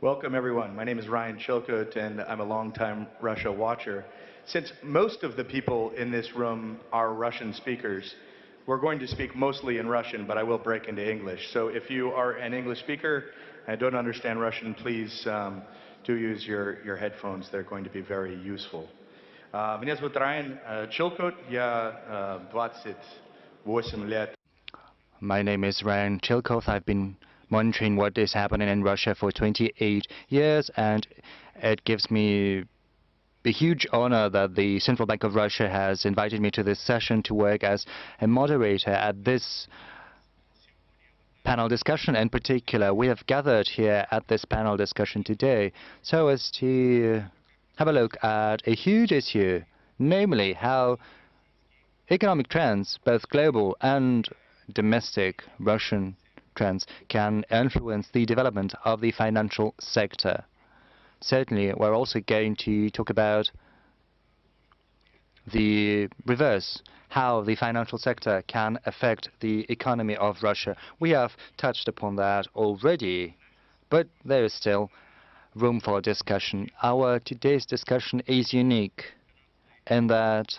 Welcome, everyone. My name is Ryan Chilcote, and I'm a longtime Russia watcher. Since most of the people in this room are Russian speakers, we're going to speak mostly in Russian, but I will break into English. So if you are an English speaker and don't understand Russian, please do use your headphones. They're going to be very useful. Меня зовут Райан Чилкот, я 28 лет. My name is Ryan Chilkov. I've been monitoring what is happening in Russia for 28 years, and it gives me a huge honor that the Central Bank of Russia has invited me to this session to work as a moderator at this panel discussion. In particular, we have gathered here at this panel discussion today so as to have a look at a huge issue, namely how economic trends, both global and domestic Russian trends, can influence the development of the financial sector. Certainly, we're also going to talk about the reverse, how the financial sector can affect the economy of Russia. We have touched upon that already, but there is still room for discussion. Our today's discussion is unique in that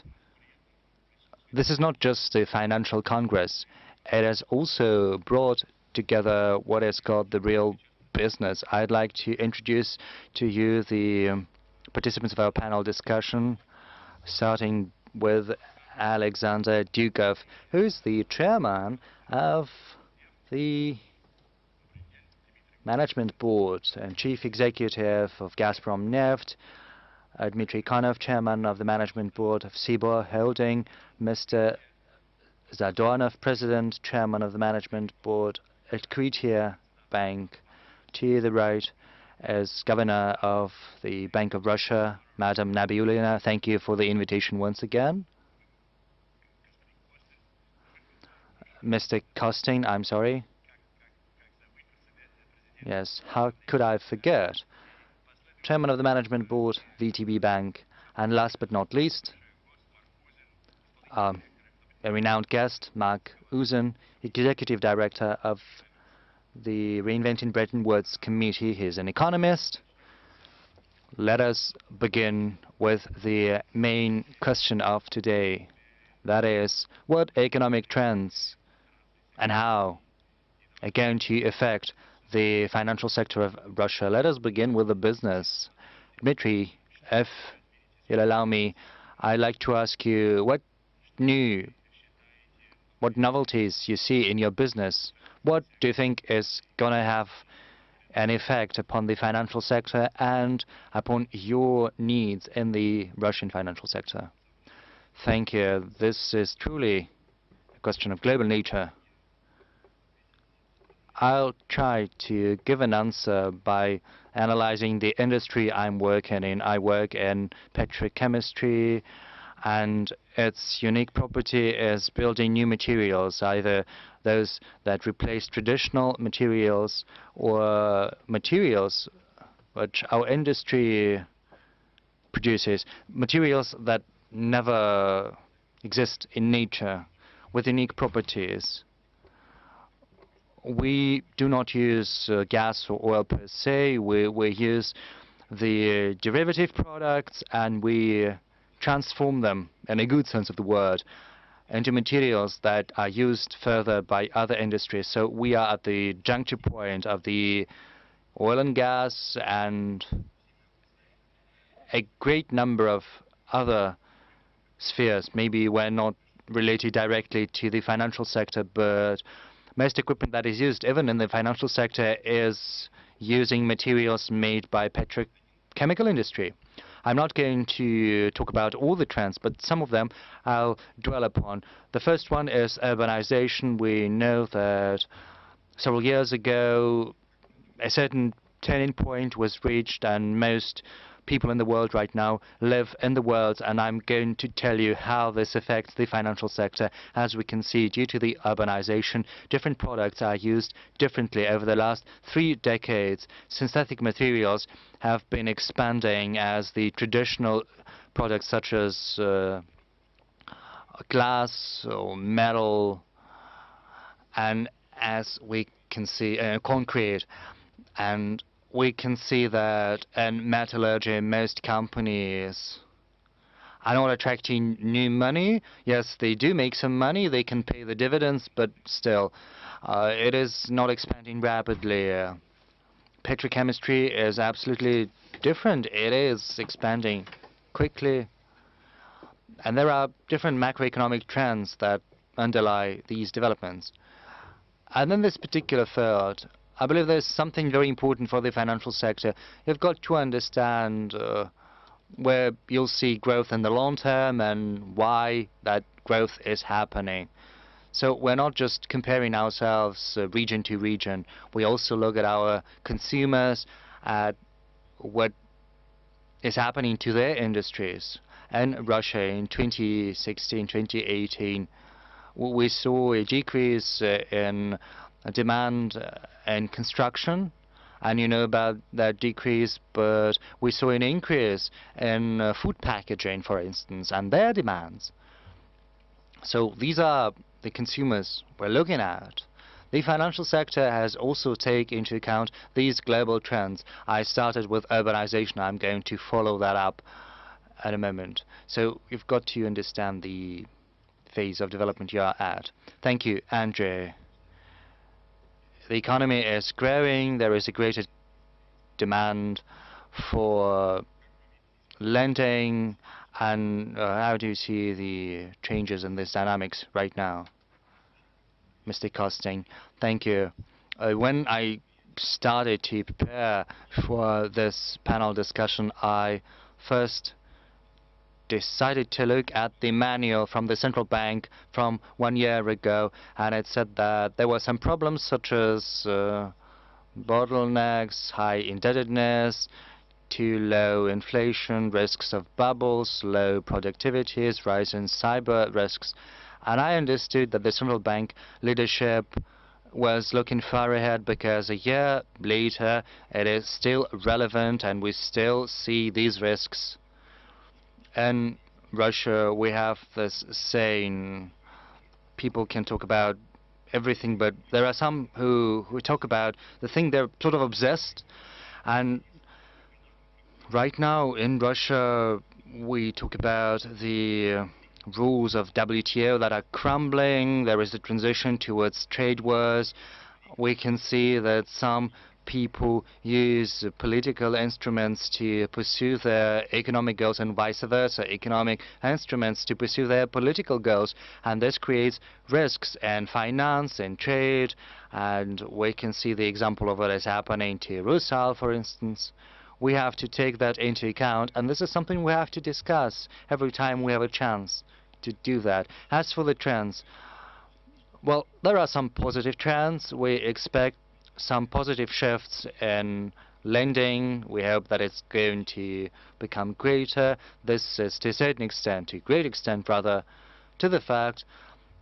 this is not just a financial congress. It has also brought together what is called the real business. I'd like to introduce to you the participants of our panel discussion, starting with Alexander Dukov, who's the chairman of the management board and chief executive of Gazprom Neft, Dmitry Konov, chairman of the management board of Sibor Holding, Mr. Zadornov, president, chairman of the management board at Krytia Bank. To the right is governor of the Bank of Russia, Madam Nabiullina. Thank you for the invitation once again. Mr. Kostin, I'm sorry. Yes, how could I forget? Chairman of the management board, VTB Bank. And last but not least, a renowned guest, Mark Uzun, executive director of the Reinventing Bretton Woods Committee. He's an economist. Let us begin with the main question of today. That is, what economic trends and how are going to affect the financial sector of Russia? Let us begin with the business. Dmitry, if you'll allow me, I'd like to ask you what novelties you see in your business. What do you think is going to have an effect upon the financial sector and upon your needs in the Russian financial sector? Thank you. This is truly a question of global nature. I'll try to give an answer by analyzing the industry I'm working in. I work in petrochemistry, and its unique property is building new materials, either those that replace traditional materials or materials which our industry produces, materials that never exist in nature with unique properties. We do not use gas or oil per se. We use the derivative products and we transform them, in a good sense of the word, into materials that are used further by other industries. So we are at the juncture point of the oil and gas and a great number of other spheres. Maybe we're not related directly to the financial sector, but most equipment that is used, even in the financial sector, is using materials made by petrochemical industry. I'm not going to talk about all the trends, but some of them I'll dwell upon. The first one is urbanization. We know that several years ago, a certain turning point was reached, and most people in the world right now live in the world, and I'm going to tell you how this affects the financial sector. As we can see, due to the urbanization, different products are used differently. Over the last 3 decades, synthetic materials have been expanding as the traditional products such as glass or metal, and as we can see, concrete. And we can see that in metallurgy, most companies are not attracting new money. Yes, they do make some money, they can pay the dividends, but still, it is not expanding rapidly. Petrochemistry is absolutely different. It is expanding quickly. And there are different macroeconomic trends that underlie these developments. And in this particular field, I believe there's something very important for the financial sector. You've got to understand where you'll see growth in the long term and why that growth is happening. So we're not just comparing ourselves region to region. We also look at our consumers, at what is happening to their industries. And Russia in 2016, 2018, we saw a decrease in demand in construction, and you know about that decrease, but we saw an increase in food packaging, for instance, and their demands. So these are the consumers we're looking at. The financial sector has also taken into account these global trends. I started with urbanization. I'm going to follow that up at a moment. So you've got to understand the phase of development you are at. Thank you, Andrzej. The economy is growing. There is a greater demand for lending. And how do you see the changes in this dynamics right now? Mr. Costing, thank you. When I started to prepare for this panel discussion, I first decided to look at the manual from the central bank from 1 year ago, and it said that there were some problems such as bottlenecks, high indebtedness, too low inflation, risks of bubbles, low productivities, rise in cyber risks. And I understood that the central bank leadership was looking far ahead, because a year later it is still relevant and we still see these risks. In Russia, we have this saying, people can talk about everything, but there are some who talk about the thing they're sort of obsessed. And right now in Russia, we talk about the rules of WTO that are crumbling. There is a transition towards trade wars. We can see that some people use political instruments to pursue their economic goals and vice versa, economic instruments to pursue their political goals. And this creates risks in finance and trade. And we can see the example of what is happening to Rusal, for instance. We have to take that into account, and this is something we have to discuss every time we have a chance to do that. As for the trends, well, there are some positive trends. We expect some positive shifts in lending. We hope that it's going to become greater. This is to a certain extent, to a great extent rather, to the fact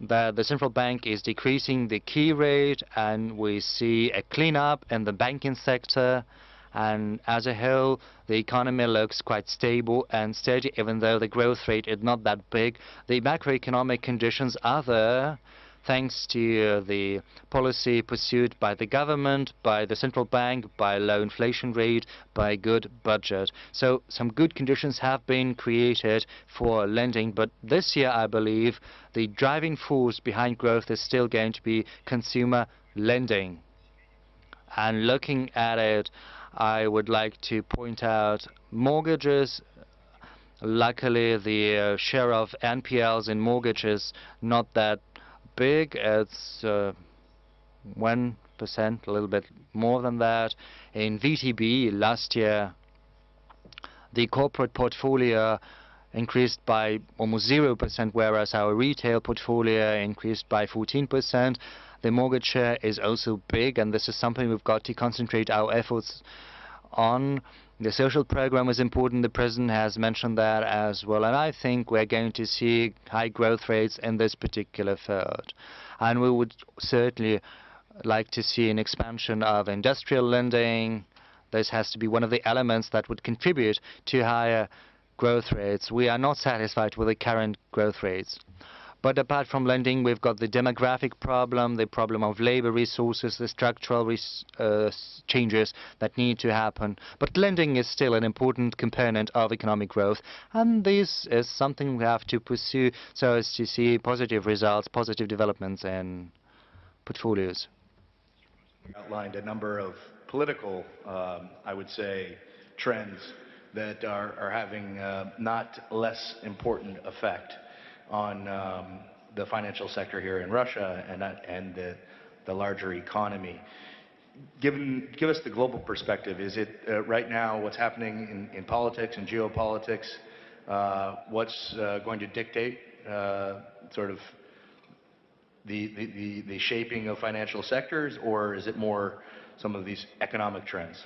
that the central bank is decreasing the key rate, and we see a cleanup in the banking sector. And as a whole, the economy looks quite stable and steady, even though the growth rate is not that big. The macroeconomic conditions are there, thanks to the policy pursued by the government, by the central bank, by low inflation rate, by good budget. So some good conditions have been created for lending. But this year, I believe, the driving force behind growth is still going to be consumer lending. And looking at it, I would like to point out mortgages. Luckily, the share of NPLs in mortgages not that big. It's 1%, a little bit more than that. In VTB last year, the corporate portfolio increased by almost 0%, whereas our retail portfolio increased by 14%. The mortgage share is also big, and this is something we've got to concentrate our efforts on. The social program is important. The president has mentioned that as well, and I think we're going to see high growth rates in this particular field. And we would certainly like to see an expansion of industrial lending. This has to be one of the elements that would contribute to higher growth rates. We are not satisfied with the current growth rates. But apart from lending, we've got the demographic problem, the problem of labor resources, the structural changes that need to happen. But lending is still an important component of economic growth, and this is something we have to pursue so as to see positive results, positive developments in portfolios. Outlined a number of political, I would say, trends that are having not less important effect on the financial sector here in Russia and the larger economy. Give us the global perspective. Is it right now what's happening in politics and geopolitics what's going to dictate sort of the shaping of financial sectors, or is it more some of these economic trends?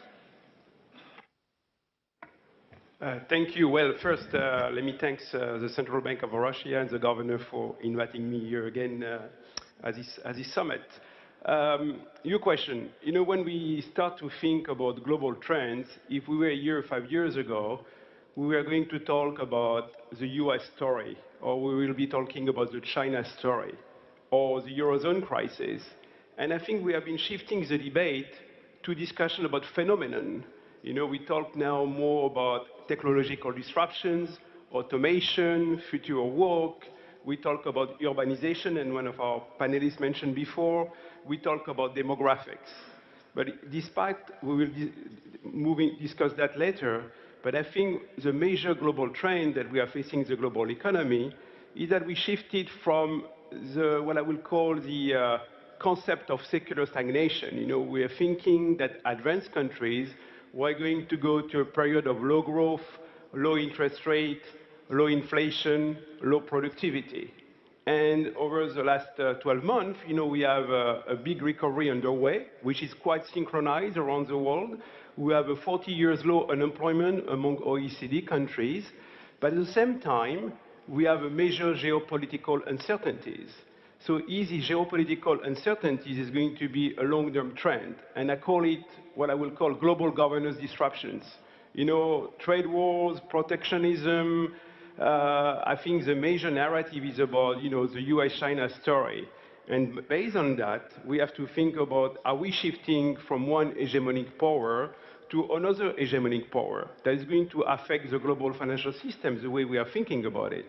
Thank you. Well, first, let me thank the Central Bank of Russia and the governor for inviting me here again at this summit. Your question, when we start to think about global trends, if we were a year or 5 years ago, we were going to talk about the US story, or we will be talking about the China story, or the Eurozone crisis. And I think we have been shifting the debate to discussion about phenomenon. We talk now more about technological disruptions, automation, future of work. We talk about urbanization, and one of our panelists mentioned before, we talk about demographics. But despite, we will discuss that later, but I think the major global trend that we are facing in the global economy is that we shifted from what I will call the concept of secular stagnation. We are thinking that advanced countries were going to go to a period of low growth, low interest rate, low inflation, low productivity. And over the last 12 months, we have a big recovery underway, which is quite synchronized around the world. We have a 40 years low unemployment among OECD countries, but at the same time, we have a major geopolitical uncertainties. So easy geopolitical uncertainties is going to be a long-term trend, and I call it what I will call global governance disruptions. Trade wars, protectionism. I think the major narrative is about, the US-China story. And based on that, we have to think about, are we shifting from one hegemonic power to another hegemonic power that is going to affect the global financial system the way we are thinking about it.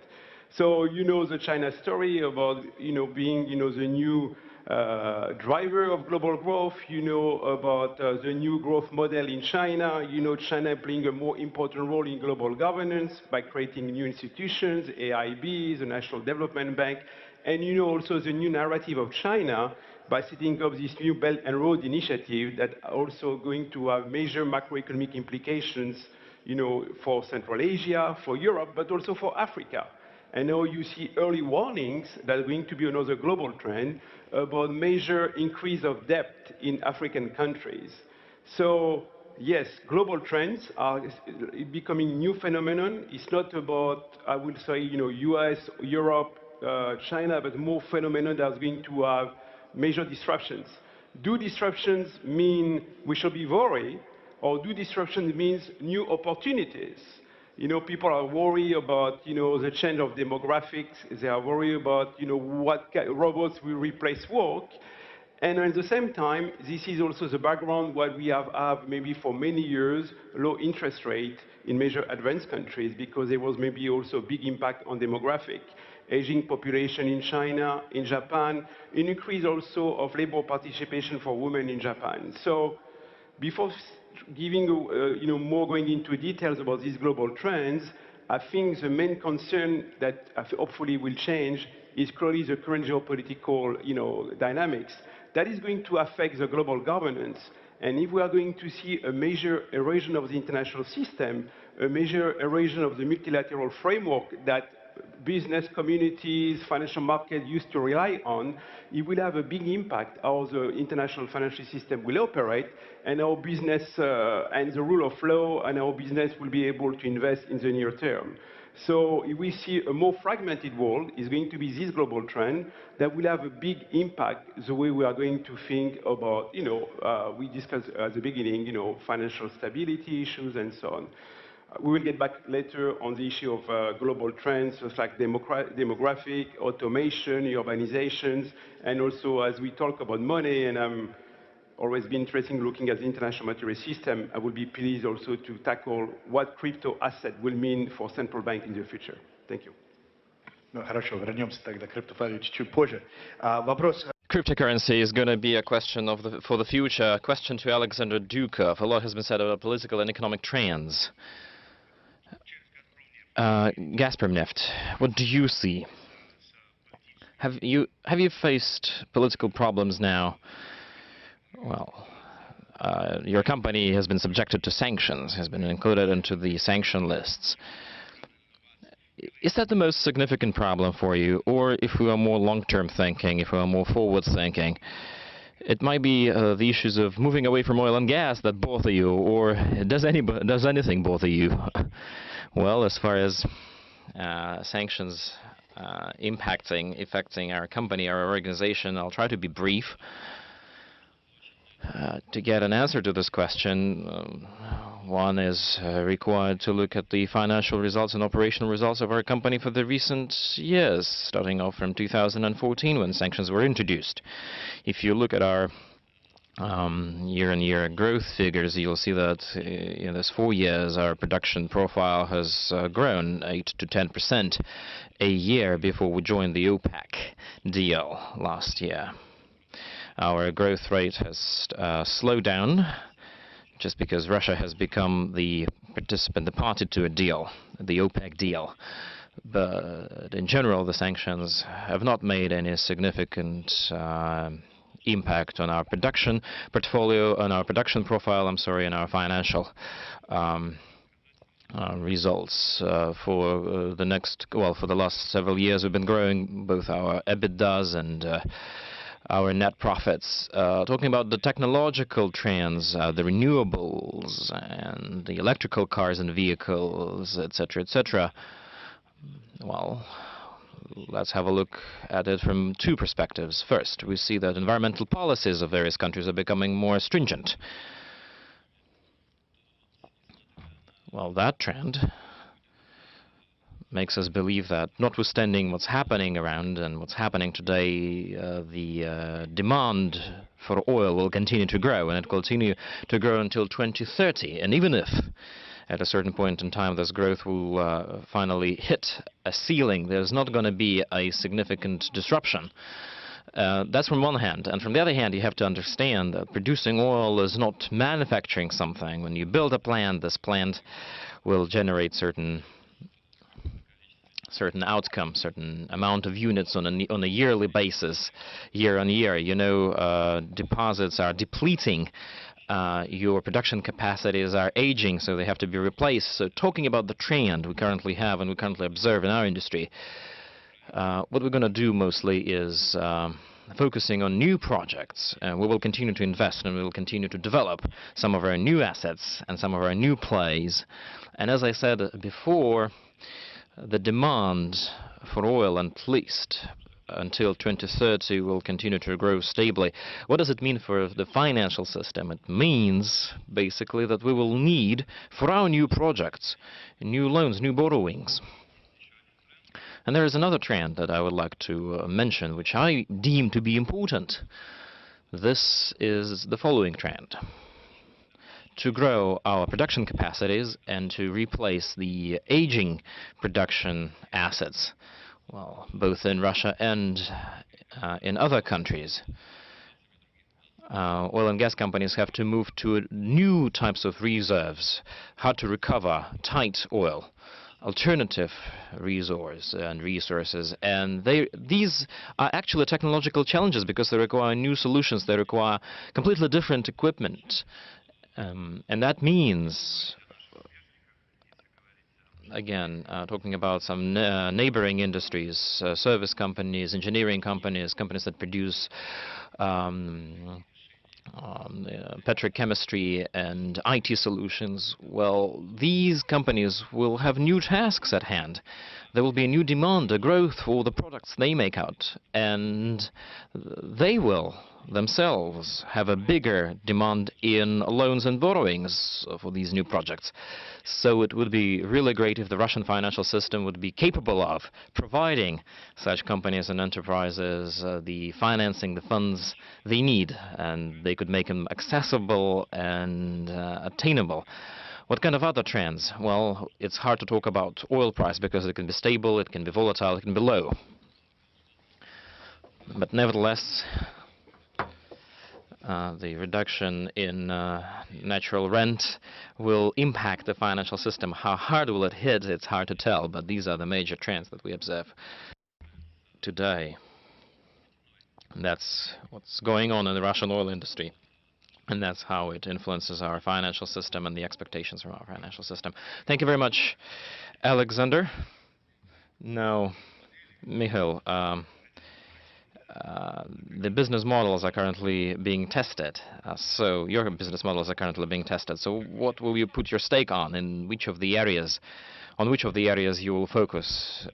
So, the China story about, being, the new driver of global growth, about the new growth model in China, China playing a more important role in global governance by creating new institutions, AIB, the National Development Bank, and also the new narrative of China by setting up this new Belt and Road Initiative that are also going to have major macroeconomic implications, for Central Asia, for Europe, but also for Africa. And now you see early warnings that are going to be another global trend about major increase of debt in African countries. So yes, global trends are becoming new phenomenon. It's not about, I would say, US, Europe, China, but more phenomenon that's going to have major disruptions. Do disruptions mean we should be worried, or do disruptions mean new opportunities? People are worried about, the change of demographics. They are worried about, what robots will replace work. And at the same time, this is also the background what we have maybe for many years, low interest rate in major advanced countries, because there was maybe also a big impact on demographic. Aging population in China, in Japan, an increase also of labor participation for women in Japan. So before giving, more going into details about these global trends, I think the main concern that hopefully will change is clearly the current geopolitical, dynamics. That is going to affect the global governance. And if we are going to see a major erosion of the international system, a major erosion of the multilateral framework that business communities, financial markets used to rely on, it will have a big impact how the international financial system will operate, and our business and the rule of law and our business will be able to invest in the near term. So if we see a more fragmented world, is going to be this global trend that will have a big impact the way we are going to think about, we discussed at the beginning, financial stability issues and so on. We will get back later on the issue of global trends, such like demographic, automation, urbanizations, and also as we talk about money, and I'm always been interested in looking at the international monetary system, I would be pleased also to tackle what crypto asset will mean for central bank in the future. Thank you. Ну, хорошо, вернемся тогда к криптовалюте чуть позже. Вопрос. Cryptocurrency is going to be a question for the future. A question to Alexander Dukov. A lot has been said about political and economic trends. Gazpromneft, what do you see? Have you faced political problems now? Well, your company has been subjected to sanctions, has been included into the sanction lists. Is that the most significant problem for you? Or if we are more long-term thinking, if we are more forward thinking, it might be the issues of moving away from oil and gas that bother you, or does anything bother you? Well, as far as sanctions affecting our company, our organization, I'll try to be brief. To get an answer to this question, one is required to look at the financial results and operational results of our company for the recent years, starting off from 2014 when sanctions were introduced. If you look at our year-on-year growth figures, you'll see that in these 4 years our production profile has grown 8 to 10% a year before we joined the OPEC deal last year. Our growth rate has slowed down just because Russia has become the participant, the party to a deal, the OPEC deal. But in general, the sanctions have not made any significant impact on our production portfolio, on our production profile, and our financial results. For the last several years, we've been growing both our EBITDAs and our net profits. Talking about the technological trends, the renewables and the electrical cars and vehicles, etc., etc. Well, let's have a look at it from two perspectives. First, we see that environmental policies of various countries are becoming more stringent. Well, that trend makes us believe that, notwithstanding what's happening around and what's happening today, the demand for oil will continue to grow, and it will continue to grow until 2030. And even if, at a certain point in time, this growth will finally hit a ceiling, there's not going to be a significant disruption. That's from one hand. And from the other hand, you have to understand that producing oil is not manufacturing something. When you build a plant, this plant will generate certain outcome, certain amount of units on a yearly basis, year on year. You know, deposits are depleting, your production capacities are aging, so they have to be replaced. So talking about the trend we currently have and we currently observe in our industry, what we're going to do mostly is focusing on new projects. We will continue to invest and we will continue to develop some of our new assets and some of our new plays. And as I said before, the demand for oil, at least until 2030, will continue to grow stably. What does it mean for the financial system? It means, basically, that we will need, for our new projects, new loans, new borrowings. And there is another trend that I would like to mention, which I deem to be important. This is the following trend: to grow our production capacities and to replace the aging production assets, well, both in Russia and in other countries. Oil and gas companies have to move to new types of reserves, how to recover tight oil, alternative resources, and these are actually technological challenges because they require new solutions, they require completely different equipment. And that means, again, talking about some neighboring industries, service companies, engineering companies, companies that produce petrochemistry and IT solutions, well, these companies will have new tasks at hand. There will be a new demand, a growth for the products they make out, and they will themselves have a bigger demand in loans and borrowings for these new projects. So it would be really great if the Russian financial system would be capable of providing such companies and enterprises the financing, the funds they need, and they could make them accessible and attainable. What kind of other trends? Well, it's hard to talk about oil price because it can be stable, it can be volatile, it can be low. But nevertheless, the reduction in natural rent will impact the financial system. How hard will it hit? It's hard to tell, but these are the major trends that we observe today. That's what's going on in the Russian oil industry. And that's how it influences our financial system and the expectations from our financial system. Thank you very much, Alexander. Now, Mikhail, the business models are currently being tested. So your business models are currently being tested. So what will you put your stake on? In which of the areas, on which of the areas you will focus?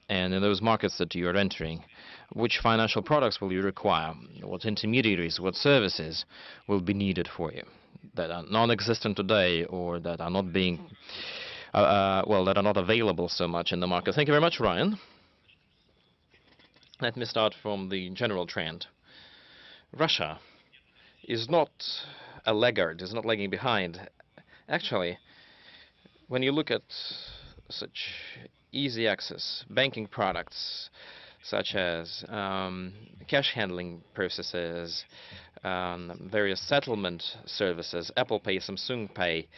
And in those markets that you are entering, which financial products will you require? What intermediaries, what services will be needed for you that are non-existent today or that are not being, well, that are not available so much in the market? Thank you very much, Ryan. Let me start from the general trend. Russia is not a laggard, is not lagging behind. Actually, when you look at such easy access banking products, such as cash handling processes, various settlement services, Apple Pay, Samsung Pay,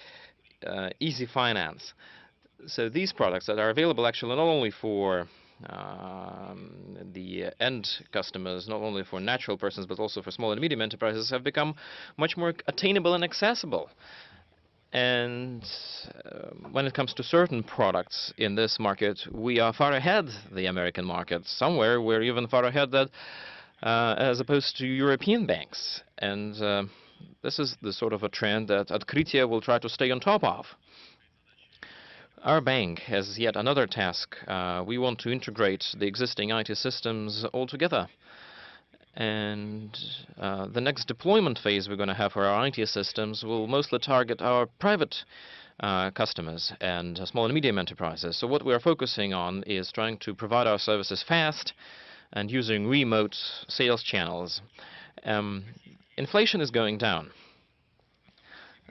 Easy Finance. So these products that are available actually not only for the end customers, not only for natural persons, but also for small and medium enterprises, have become much more attainable and accessible. And when it comes to certain products in this market, we are far ahead the American market. Somewhere we're even far ahead that, as opposed to European banks. And this is the sort of a trend that Открытие will try to stay on top of. Our bank has yet another task. We want to integrate the existing IT systems all together. And the next deployment phase we're going to have for our IT systems will mostly target our private customers and small and medium enterprises. So what we are focusing on is trying to provide our services fast and using remote sales channels. Inflation is going down.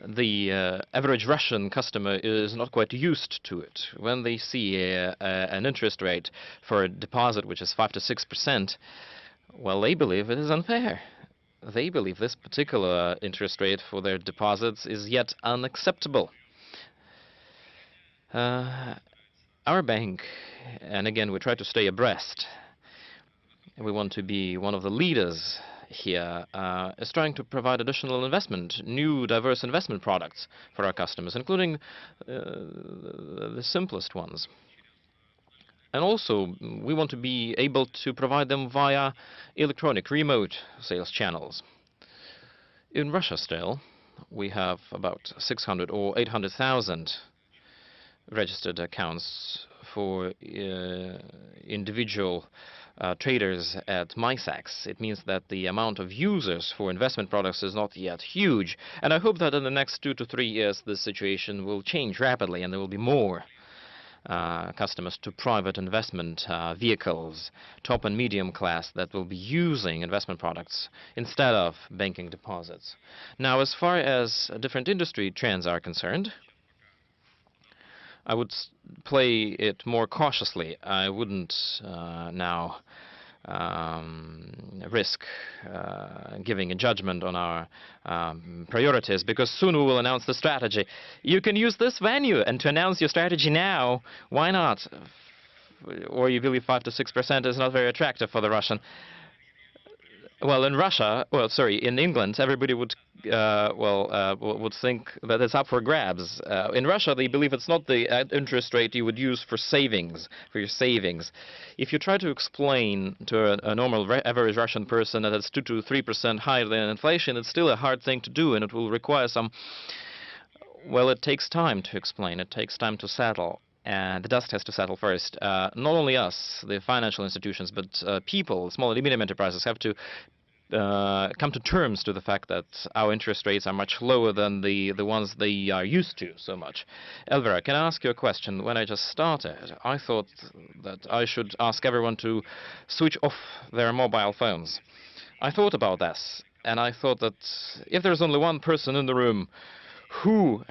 The average Russian customer is not quite used to it. When they see an interest rate for a deposit which is 5 to 6%, well, they believe it is unfair. They believe this particular interest rate for their deposits is yet unacceptable. Our bank, and again, we try to stay abreast. We want to be one of the leaders here, is trying to provide additional investment, new diverse investment products for our customers, including the simplest ones. And also, we want to be able to provide them via electronic, remote sales channels. In Russia still, we have about 600 or 800,000 registered accounts for individual traders at MySax. It means that the amount of users for investment products is not yet huge. And I hope that in the next 2 to 3 years, this situation will change rapidly and there will be more customers to private investment vehicles, top and medium class, that will be using investment products instead of banking deposits. Now, as far as different industry trends are concerned, I would play it more cautiously. I wouldn't now risk giving a judgment on our priorities, because soon we will announce the strategy. You can use this venue and to announce your strategy now. Why not? Or you believe 5 to 6% is not very attractive for the Russian? Well, in Russia, well, sorry, in England, everybody would, would think that it's up for grabs. In Russia, they believe it's not the interest rate you would use for savings, for your savings. If you try to explain to a normal average Russian person that it's 2 to 3% higher than inflation, it's still a hard thing to do, and it will require some, well, it takes time to explain. It takes time to settle. And the dust has to settle first. Not only us, the financial institutions, but people, small and medium enterprises, have to come to terms to the fact that our interest rates are much lower than the ones they are used to so much. Elvira, can I ask you a question? When I just started, I thought that I should ask everyone to switch off their mobile phones. I thought about this, and I thought that if there's only one person in the room who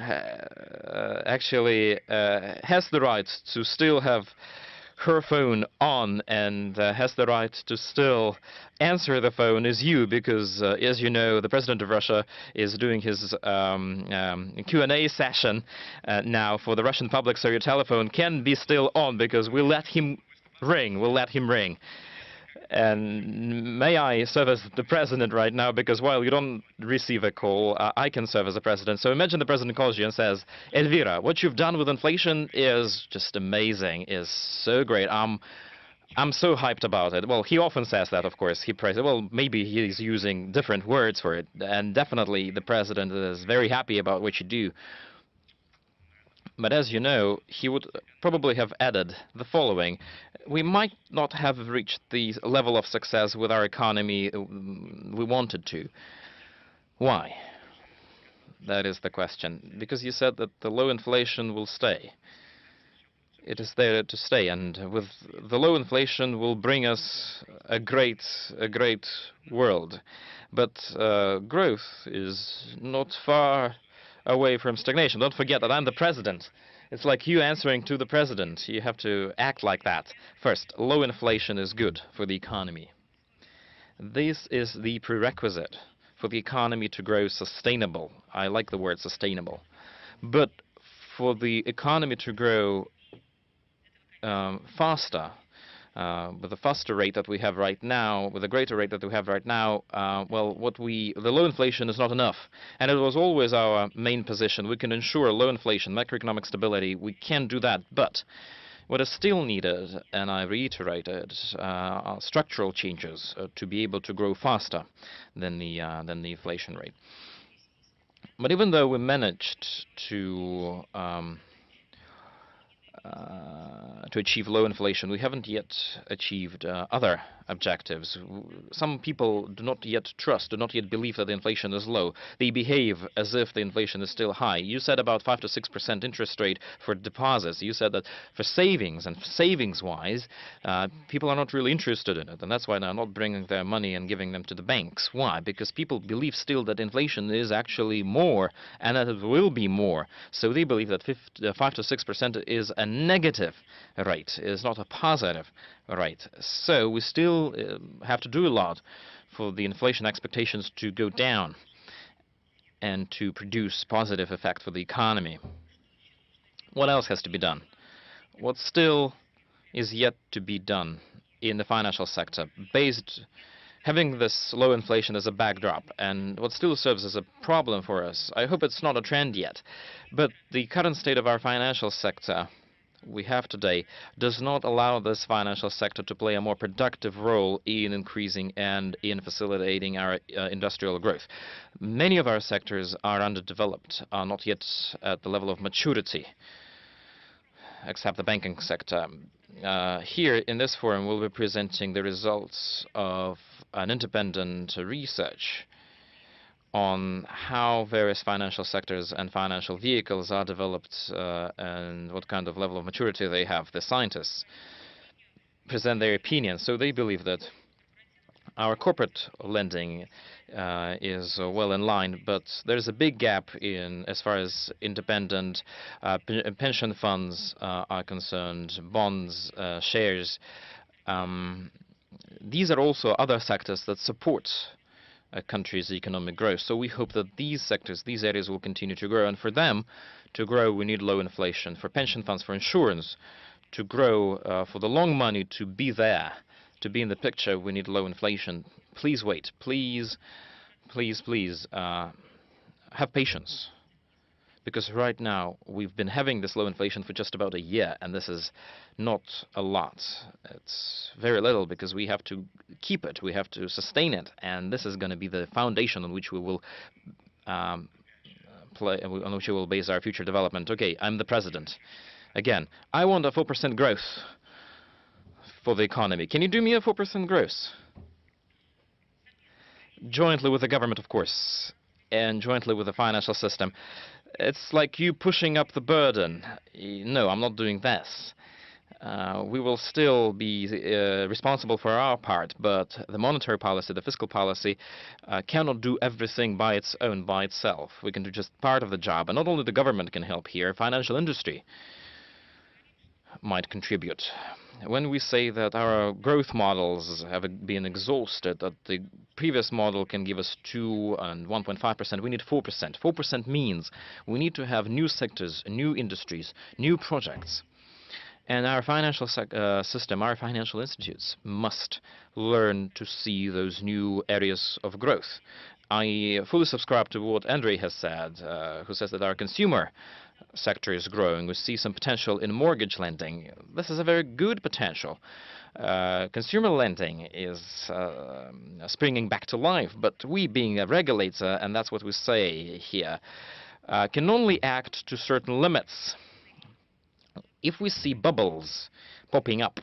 actually has the right to still have her phone on and has the right to still answer the phone is you, because as you know, the President of Russia is doing his Q&A session now for the Russian public, so your telephone can be still on because we'll let him ring. And may I serve as the president right now, because while you don't receive a call, I can serve as a president. So imagine the president calls you and says, Elvira, what you've done with inflation is just amazing, is so great. I'm so hyped about it. Well, he often says that, of course. He praises it. Well, maybe he's using different words for it. And definitely the president is very happy about what you do. But as you know, he would probably have added the following. We might not have reached the level of success with our economy we wanted to. Why? That is the question. Because you said that the low inflation will stay. It is there to stay, and with the low inflation will bring us a great world. But growth is not far away from stagnation. Don't forget that I'm the president. It's like you answering to the president. You have to act like that. First, low inflation is good for the economy. This is the prerequisite for the economy to grow sustainable. I like the word sustainable. But for the economy to grow faster, with a faster rate that we have right now, with a greater rate that we have right now, well, the low inflation is not enough. And it was always our main position. We can ensure low inflation, macroeconomic stability. We can do that. But what is still needed, and I reiterated, are structural changes to be able to grow faster than the inflation rate. But even though we managed to achieve low inflation, we haven't yet achieved other objectives. Some people do not yet believe that the inflation is low. They behave as if the inflation is still high. You said about 5 to 6% interest rate for deposits. You said that for savings and savings-wise, people are not really interested in it, and that's why they're not bringing their money and giving them to the banks. Why? Because people believe still that inflation is actually more and that it will be more. So they believe that 5 to 6% is a negative rate, is not a positive rate. So we still have to do a lot for the inflation expectations to go down and to produce positive effect for the economy. What else has to be done? What still is yet to be done in the financial sector, having this low inflation as a backdrop, and what still serves as a problem for us? I hope it's not a trend yet, but the current state of our financial sector we have today does not allow this financial sector to play a more productive role in increasing and in facilitating our industrial growth. Many of our sectors are underdeveloped, are not yet at the level of maturity, except the banking sector. Here in this forum we'll be presenting the results of an independent research on how various financial sectors and financial vehicles are developed and what kind of level of maturity they have. The scientists present their opinions. So they believe that our corporate lending is well in line, but there's a big gap as far as independent pension funds are concerned, bonds, shares. These are also other sectors that support a country's economic growth. So we hope that these sectors, these areas will continue to grow. And for them to grow, we need low inflation. For pension funds, for insurance to grow, for the long money to be there, to be in the picture, we need low inflation. Please wait. Please, please, please have patience. Because right now, we've been having this low inflation for just about a year, and this is not a lot. It's very little because we have to keep it, we have to sustain it, and this is going to be the foundation on which we will on which we will base our future development. Okay, I'm the president. Again, I want a 4% growth for the economy. Can you do me a 4% growth? jointly with the government, of course, and jointly with the financial system. It's like you pushing up the burden. No, I'm not doing this. We will still be responsible for our part, but the monetary policy, the fiscal policy, cannot do everything by its own, by itself. We can do just part of the job, and not only the government can help here, financial industry might contribute. When we say that our growth models have been exhausted, that the previous model can give us 2 and 1.5%, we need 4%. 4% means we need to have new sectors, new industries, new projects. And our financial system, our financial institutes must learn to see those new areas of growth. I fully subscribe to what Andrei has said, who says that our consumer sector is growing. We see some potential in mortgage lending. This is a very good potential. Consumer lending is springing back to life, but we, being a regulator, and that's what we say here, can only act to certain limits. If we see bubbles popping up,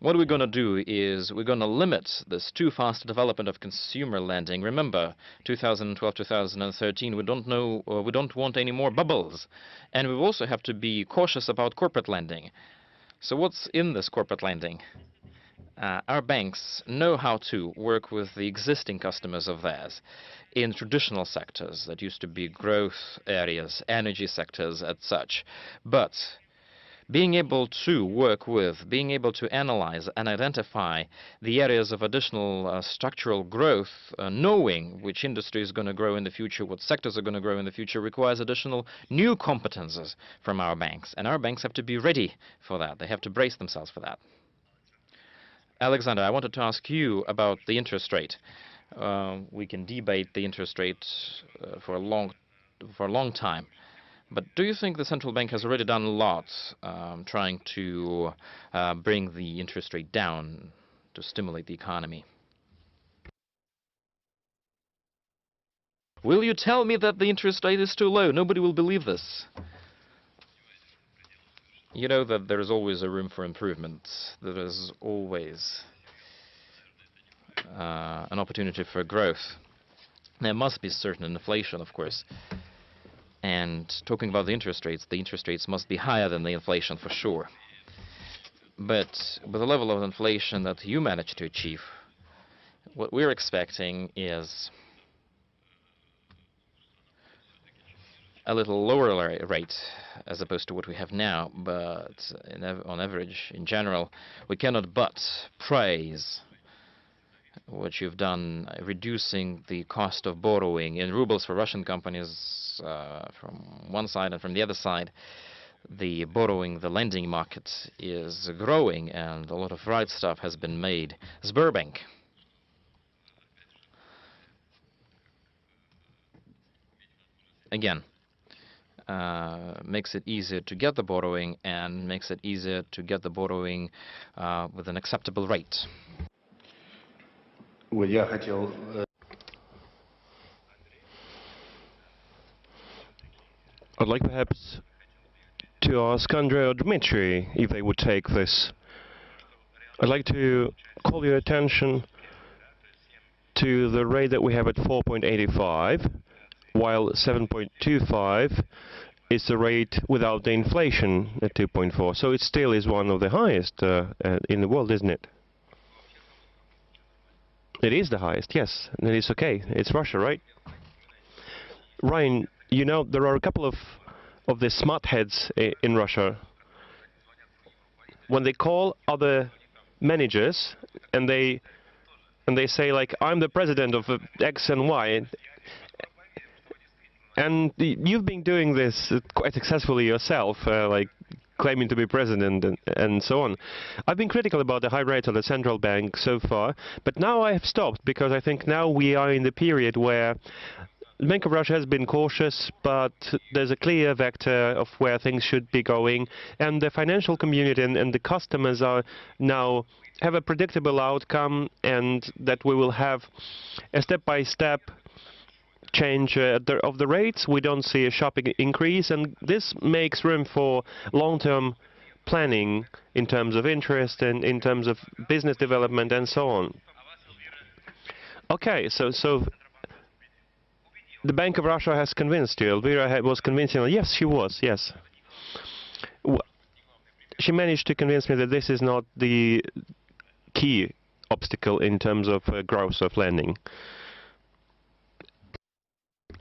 what we're going to do is we're going to limit this too fast development of consumer lending. Remember, 2012, 2013, we don't want any more bubbles. And we also have to be cautious about corporate lending. So what's in this corporate lending? Our banks know how to work with the existing customers of theirs in traditional sectors that used to be growth areas, energy sectors, and such. But being able to work with, being able to analyze and identify the areas of additional structural growth, knowing which industry is going to grow in the future, what sectors are going to grow in the future, requires additional new competences from our banks. And our banks have to be ready for that. They have to brace themselves for that. Alexander, I wanted to ask you about the interest rate. We can debate the interest rate for a long time. But do you think the central bank has already done a lot trying to bring the interest rate down to stimulate the economy? Will you tell me that the interest rate is too low? Nobody will believe this. You know that there is always a room for improvement. There is always an opportunity for growth. There must be certain inflation, of course. And talking about the interest rates must be higher than the inflation for sure. But with the level of inflation that you managed to achieve, what we're expecting is a little lower rate as opposed to what we have now. But on average, in general, we cannot but praise what you've done, reducing the cost of borrowing in rubles for Russian companies from one side, and from the other side, the lending market is growing, and a lot of right stuff has been made. Sberbank. Again, makes it easier to get the borrowing, and makes it easier to get the borrowing with an acceptable rate. I'd like perhaps to ask Andrei or Dmitry if they would take this. I'd like to call your attention to the rate that we have at 4.85, while 7.25 is the rate without the inflation at 2.4. So it still is one of the highest in the world, isn't it? It is the highest, yes. And it's okay. It's Russia, right? Ryan, you know, there are a couple of the smart heads in Russia. When they call other managers and they say, like, I'm the president of X and Y, and you've been doing this quite successfully yourself, like claiming to be president and so on. I've been critical about the high rate of the central bank so far, but now I have stopped, because I think now we are in the period where the Bank of Russia has been cautious, but there's a clear vector of where things should be going, and the financial community and the customers are now have a predictable outcome, and that we will have a step-by-step change of the rates. We don't see a sharp increase, and this makes room for long-term planning in terms of interest and in terms of business development and so on. Okay, so the Bank of Russia has convinced you. Elvira was convincing you. Yes, she was. Yes. She managed to convince me that this is not the key obstacle in terms of growth of lending.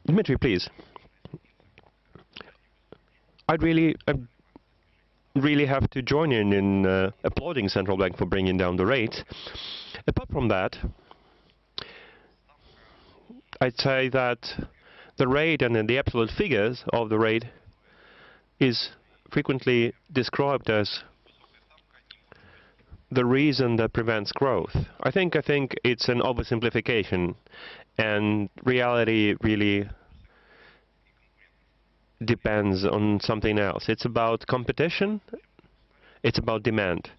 Dmitry, please. I really have to join in applauding central bank for bringing down the rate. Apart from that, I'd say that the rate and the absolute figures of the rate is frequently described as the reason that prevents growth. I think it's an oversimplification, and reality really depends on something else. It's about competition, it's about demand.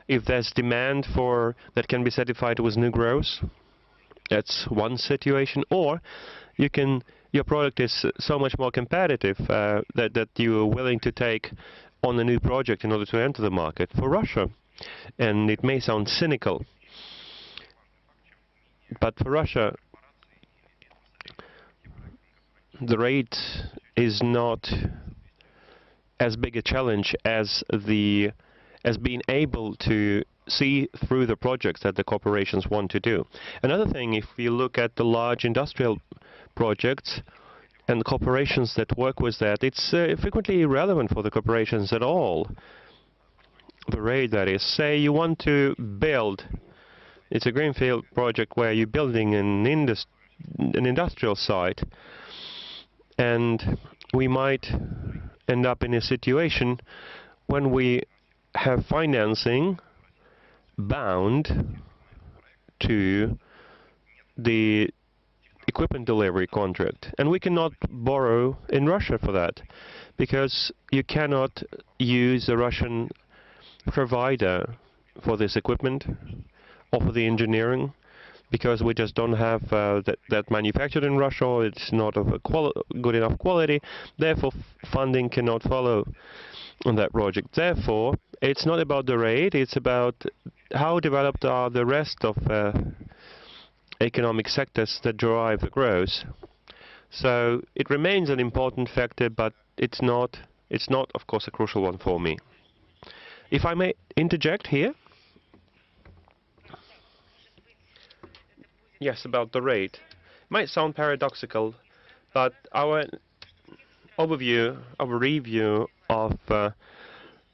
If there's demand for that can be satisfied with new growth, that's one situation. Or your product is so much more competitive that you are willing to take on a new project in order to enter the market. For Russia, and it may sound cynical, but for Russia, the rate is not as big a challenge as being able to see through the projects that the corporations want to do. Another thing, if you look at the large industrial projects and the corporations that work with that, it's frequently irrelevant for the corporations at all. The rate, that is, say you want to build, it's a greenfield project where you're building an industrial site, and we might end up in a situation when we have financing bound to the equipment delivery contract, and we cannot borrow in Russia for that, because you cannot use a Russian provider for this equipment or for the engineering, because we just don't have that manufactured in Russia, or it's not of a good enough quality. Therefore, funding cannot follow on that project. Therefore, it's not about the rate, it's about how developed are the rest of economic sectors that drive the growth. So it remains an important factor, but it's not, of course, a crucial one for me. If I may interject here. Yes, about the rate. It might sound paradoxical, but our review of the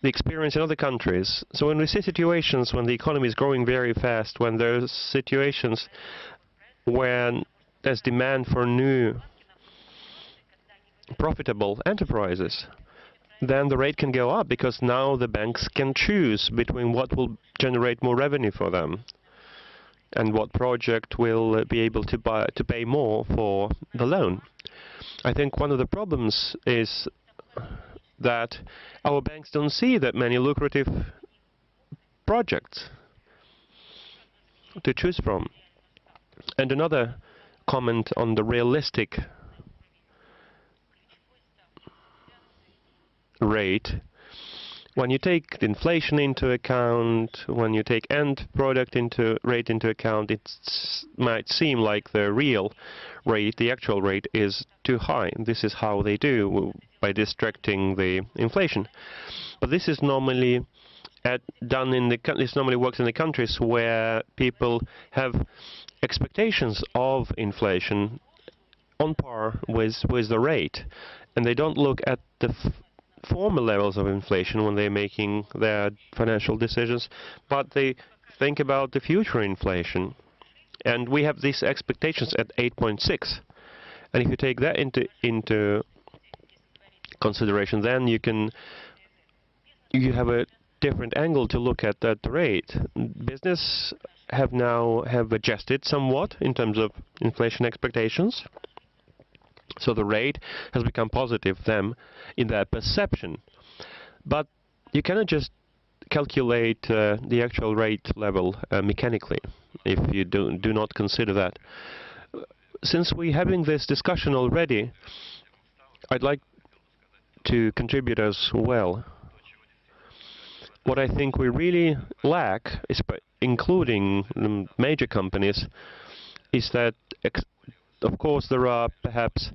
experience in other countries. So when we see situations when the economy is growing very fast, when there's situations when there's demand for new profitable enterprises, then the rate can go up, because now the banks can choose between what will generate more revenue for them and what project will be able to pay more for the loan. I think one of the problems is that our banks don't see that many lucrative projects to choose from. And another comment on the realistic rate. When you take the inflation into account, when you take end product rate into account, it might seem like the real rate, the actual rate, is too high. This is how they do, by distracting the inflation. But this is normally this normally works in the countries where people have expectations of inflation on par with the rate, and they don't look at the former levels of inflation when they're making their financial decisions, but they think about the future inflation. And we have these expectations at 8.6. And if you take that into consideration, then you have a different angle to look at that rate. Business have adjusted somewhat in terms of inflation expectations. So the rate has become positive then in their perception. But you cannot just calculate the actual rate level mechanically if you do not consider that. Since we're having this discussion already, I'd like to contribute as well. What I think we really lack, including major companies, is that, of course, there are perhaps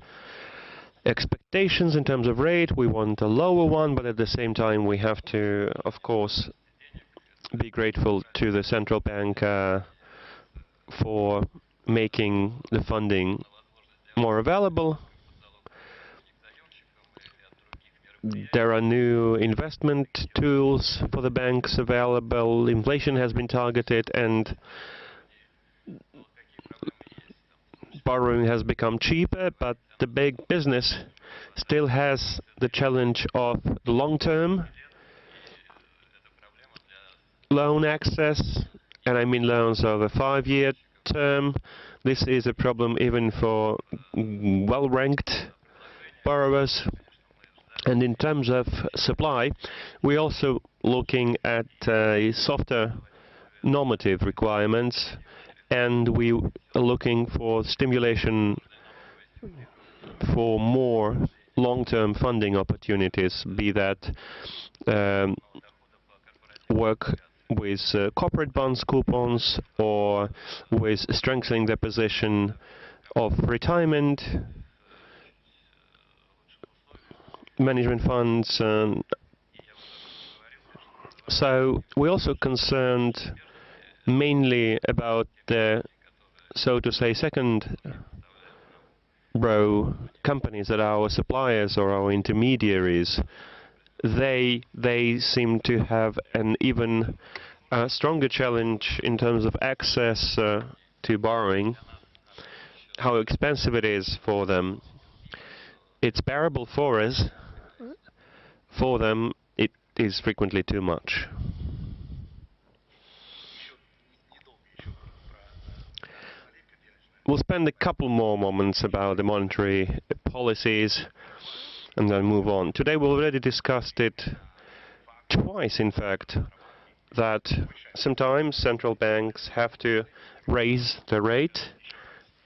expectations in terms of rate. We want a lower one, but at the same time we have to, of course, be grateful to the central bank for making the funding more available. There are new investment tools for the banks available. Inflation has been targeted and borrowing has become cheaper, but the big business still has the challenge of the long-term loan access, and I mean loans over 5-year term. This is a problem even for well-ranked borrowers. And in terms of supply, we're also looking at softer normative requirements, and we are looking for stimulation for more long-term funding opportunities, be that work with corporate bonds coupons or with strengthening the position of retirement management funds. So we're also concerned mainly about the, so to say, second row companies that are our suppliers or our intermediaries. They seem to have an even stronger challenge in terms of access to borrowing, how expensive it is for them. It's bearable for us. For them, it is frequently too much. We'll spend a couple more moments about the monetary policies and then move on. Today we already discussed it twice, in fact, that sometimes central banks have to raise the rate,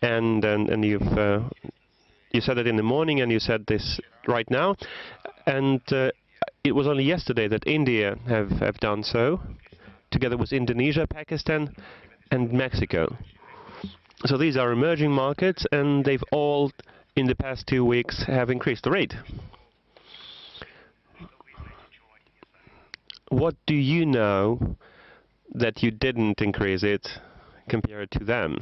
and you said it in the morning and you said this right now, and it was only yesterday that India have done so, together with Indonesia, Pakistan and Mexico. So these are emerging markets, and they've all, in the past 2 weeks, have increased the rate. What do you know that you didn't increase it compared to them?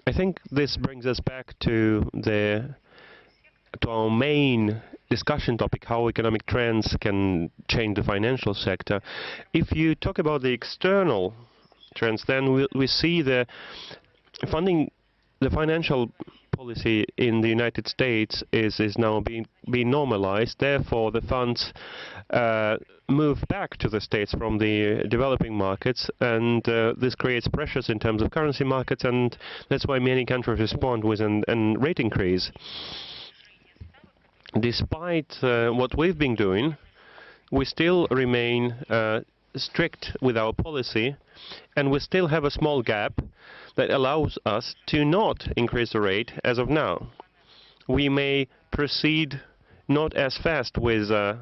I think this brings us back to our main discussion topic, how economic trends can change the financial sector. If you talk about the external trends, then we see the financial policy in the United States is now being normalized. Therefore, the funds move back to the States from the developing markets, and this creates pressures in terms of currency markets, and that's why many countries respond with a rate increase. Despite what we've been doing, we still remain strict with our policy, and we still have a small gap that allows us to not increase the rate as of now. We may proceed not as fast with the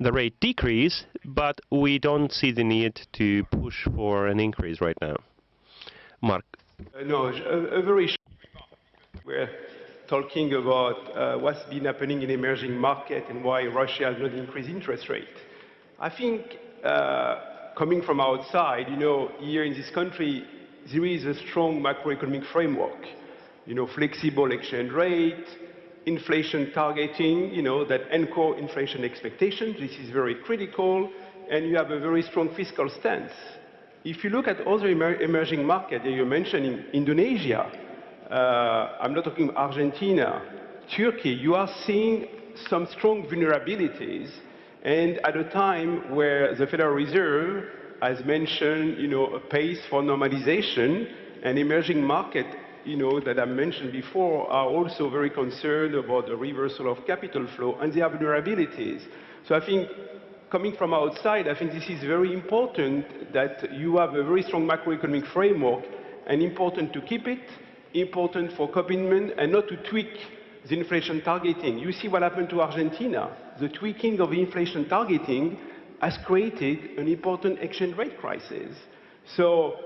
rate decrease, but we don't see the need to push for an increase right now. Mark? No, a very short. We're talking about what's been happening in emerging market and why Russia has not increased interest rate. I think coming from outside, here in this country, there is a strong macroeconomic framework, flexible exchange rate, inflation targeting, that anchor inflation expectations. This is very critical, and you have a very strong fiscal stance. If you look at other emerging markets, you mentioned Indonesia, I'm not talking Argentina, Turkey, you are seeing some strong vulnerabilities, and at a time where the Federal Reserve has mentioned, a pace for normalization, and emerging markets, that I mentioned before, are also very concerned about the reversal of capital flow, and they have vulnerabilities. So I think, coming from outside, I think this is very important that you have a very strong macroeconomic framework, and important to keep it, important for commitment, and not to tweak the inflation targeting. You see what happened to Argentina. The tweaking of inflation targeting has created an important exchange rate crisis. So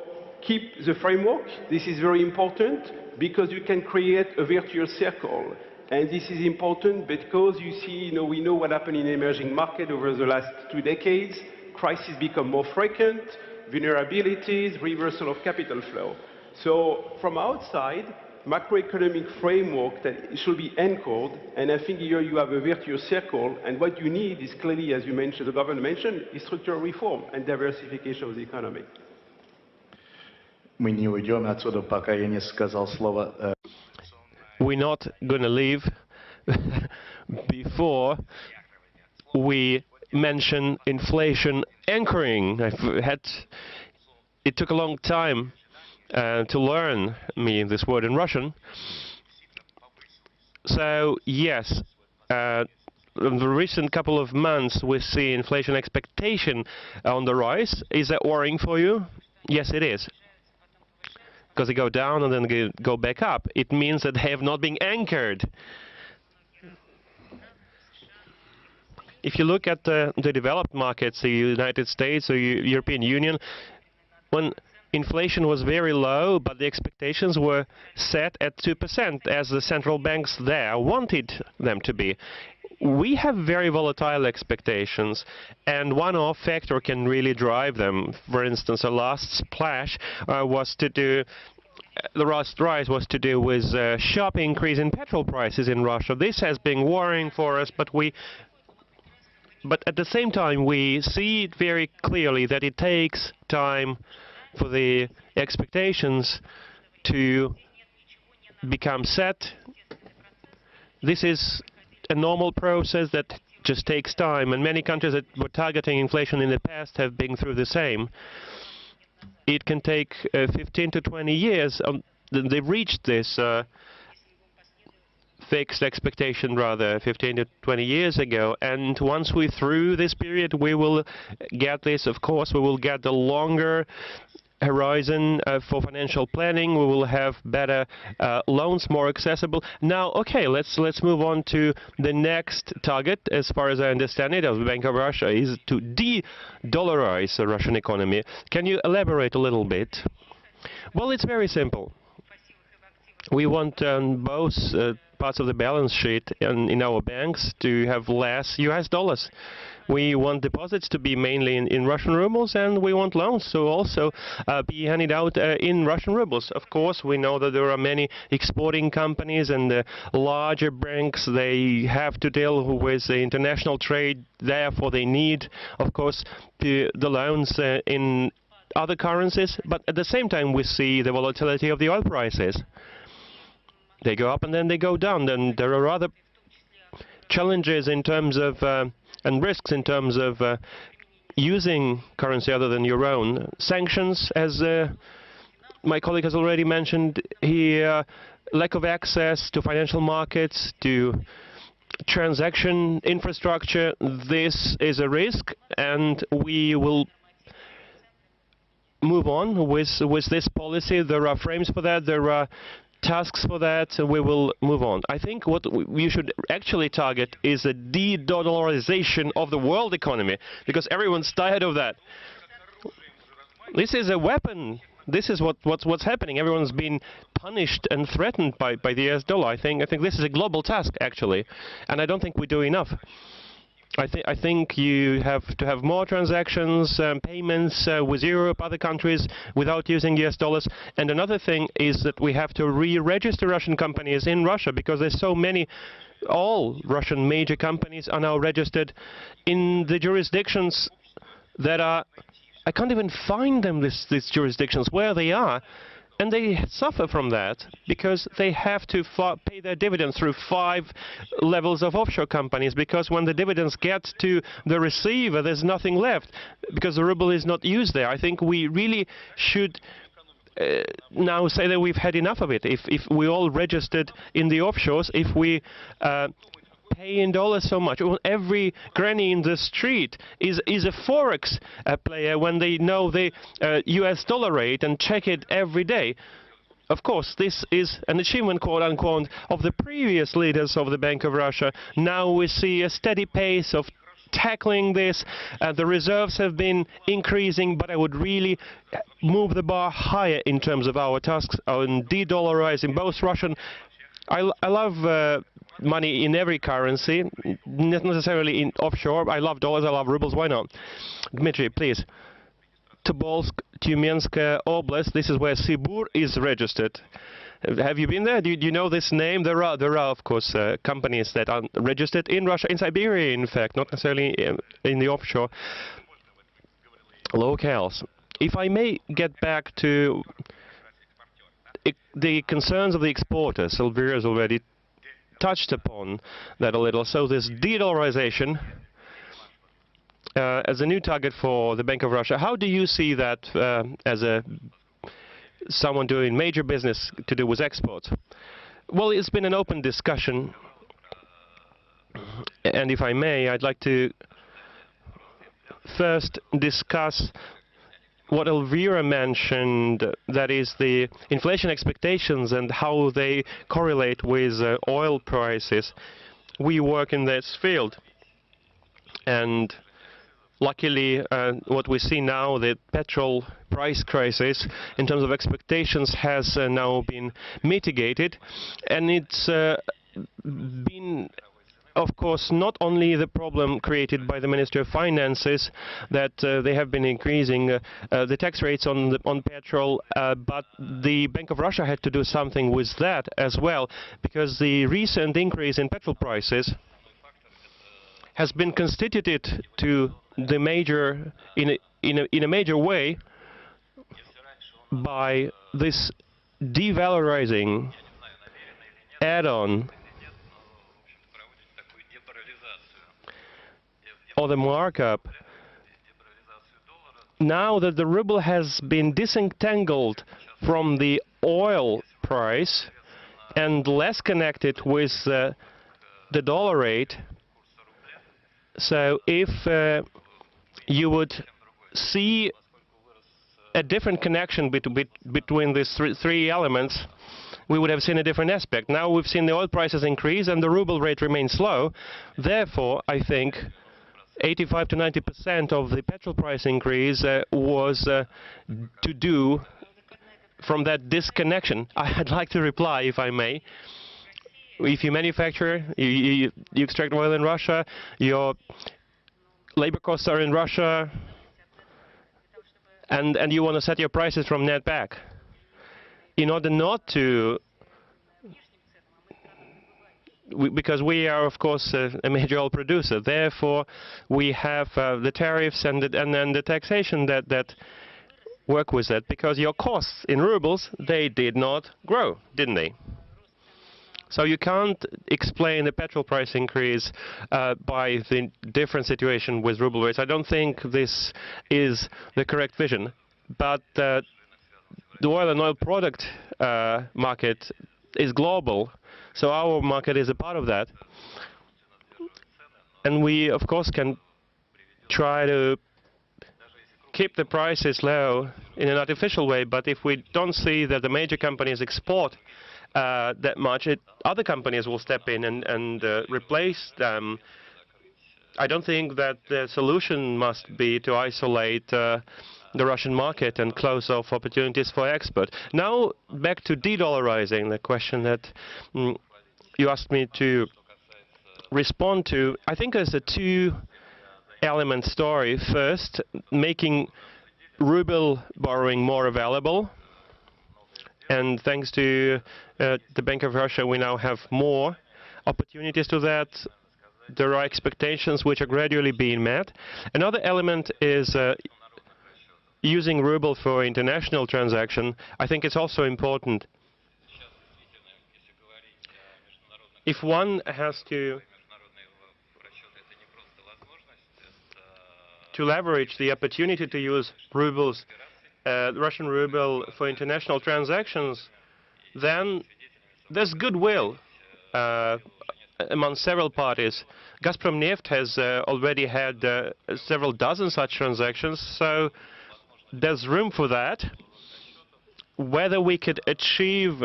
keep the framework. This is very important because you can create a virtuous circle. And this is important because you see, we know what happened in emerging markets over the last 2 decades. Crises become more frequent, vulnerabilities, reversal of capital flow. So from outside, macroeconomic framework that should be anchored, and I think here you have a virtuous circle, and what you need is clearly, as you mentioned, the government mentioned, is structural reform and diversification of the economy. Мы не уйдем отсюда, пока я не сказал слово. We're not going to leave before we mention inflation anchoring. It took a long time to learn this word in Russian. So yes, in the recent couple of months we see inflation expectation on the rise. Is that worrying for you? Yes, it is. Because they go down and then go back up. It means that they have not been anchored. If you look at the developed markets, the United States or European Union, when inflation was very low, but the expectations were set at 2%, as the central banks there wanted them to be. We have very volatile expectations, and one-off factor can really drive them. For instance, the last splash was to do the last rise was to do with a sharp increase in petrol prices in Russia. This has been worrying for us, but at the same time we see it very clearly that it takes time for the expectations to become set. This is a normal process that just takes time, and many countries that were targeting inflation in the past have been through the same. It can take 15 to 20 years. They've reached this fixed expectation rather 15 to 20 years ago, and once we're through this period we will get this. Of course, we will get the longer horizon for financial planning. We will have better loans, more accessible. Now, okay, let's move on to the next target. As far as I understand it, of the Bank of Russia, is to de-dollarize the Russian economy. Can you elaborate a little bit? Well, it's very simple. We want both parts of the balance sheet in our banks to have less US dollars. We want deposits to be mainly in Russian rubles, and we want loans to also be handed out in Russian rubles. Of course, we know that there are many exporting companies, and the larger banks, they have to deal with the international trade. Therefore, they need, of course, the loans in other currencies. But at the same time, we see the volatility of the oil prices. They go up and then they go down. Then there are other challenges in terms of and risks in terms of using currency other than your own. Sanctions, as my colleague has already mentioned here, lack of access to financial markets, to transaction infrastructure. This is a risk, and we will move on with this policy. There are frames for that. There are tasks for that. We will move on. I think what we should actually target is a de-dollarization of the world economy, because everyone's tired of that. This is a weapon. This is what's happening. Everyone's been punished and threatened by the US dollar. I think this is a global task, actually, and I don't think we do enough. I think you have to have more transactions, payments with Europe, other countries, without using US dollars. And another thing is that we have to re-register Russian companies in Russia, because there's so many. All Russian major companies are now registered in the jurisdictions that are, I can't even find them, these jurisdictions, where they are. And they suffer from that because they have to pay their dividends through 5 levels of offshore companies, because when the dividends get to the receiver, there's nothing left because the ruble is not used there. I think we really should now say that we've had enough of it. If we all registered in the offshores, if we pay in dollars so much. Well, every granny in the street is a forex player when they know the US dollar rate and check it every day. Of course, this is an achievement, quote-unquote, of the previous leaders of the Bank of Russia. Now we see a steady pace of tackling this. The reserves have been increasing, but I would really move the bar higher in terms of our tasks on de-dollarizing both Russian. I love money in every currency, not necessarily in offshore. I love dollars, I love rubles, why not? Dmitry, please. Tobolsk, Tyumenskaya Oblast, this is where Sibur is registered. Have you been there? Do you know this name? There are, of course, companies that are registered in Russia, in Siberia, in fact, not necessarily in the offshore locales. If I may get back to the concerns of the exporters, Elvira has already touched upon that a little. So this de-dollarization as a new target for the Bank of Russia, how do you see that as someone doing major business to do with exports? Well, it's been an open discussion, and if I may, I'd like to first discuss what Elvira mentioned, that is the inflation expectations and how they correlate with oil prices. We work in this field, and luckily what we see now, the petrol price crisis in terms of expectations has now been mitigated, and it's been, of course, not only the problem created by the Ministry of Finances that they have been increasing the tax rates on petrol, but the Bank of Russia had to do something with that as well, because the recent increase in petrol prices has been constituted to the major in a major way by this devalorizing add-on or the markup. Now that the ruble has been disentangled from the oil price and less connected with the dollar rate, so if you would see a different connection between these three elements, we would have seen a different aspect. Now we've seen the oil prices increase and the ruble rate remains low. Therefore, I think 85 to 90% of the petrol price increase was to do from that disconnection. I'd like to reply, if I may. If you manufacture, you extract oil in Russia, your labor costs are in Russia, and you want to set your prices from net back. In order not to, because we are, of course, a major oil producer, therefore we have the tariffs and then the taxation that work with that, because your costs in rubles, they did not grow, didn't they? So you can't explain the petrol price increase by the different situation with ruble rates. I don't think this is the correct vision. But the oil and oil product market is global, so our market is a part of that. And we, of course, can try to keep the prices low in an artificial way, but if we don't see that the major companies export that much, other companies will step in and replace them. I don't think that the solution must be to isolate the Russian market and close off opportunities for export. Now back to de-dollarizing, the question that you asked me to respond to. I think there's a two-element story. First, making ruble borrowing more available. And thanks to the Bank of Russia, we now have more opportunities to that. There are expectations which are gradually being met. Another element is using ruble for international transaction. I think it's also important. If one has to leverage the opportunity to use rubles, Russian ruble for international transactions, then there's goodwill among several parties. Gazpromneft has already had several dozen such transactions, so there's room for that. Whether we could achieve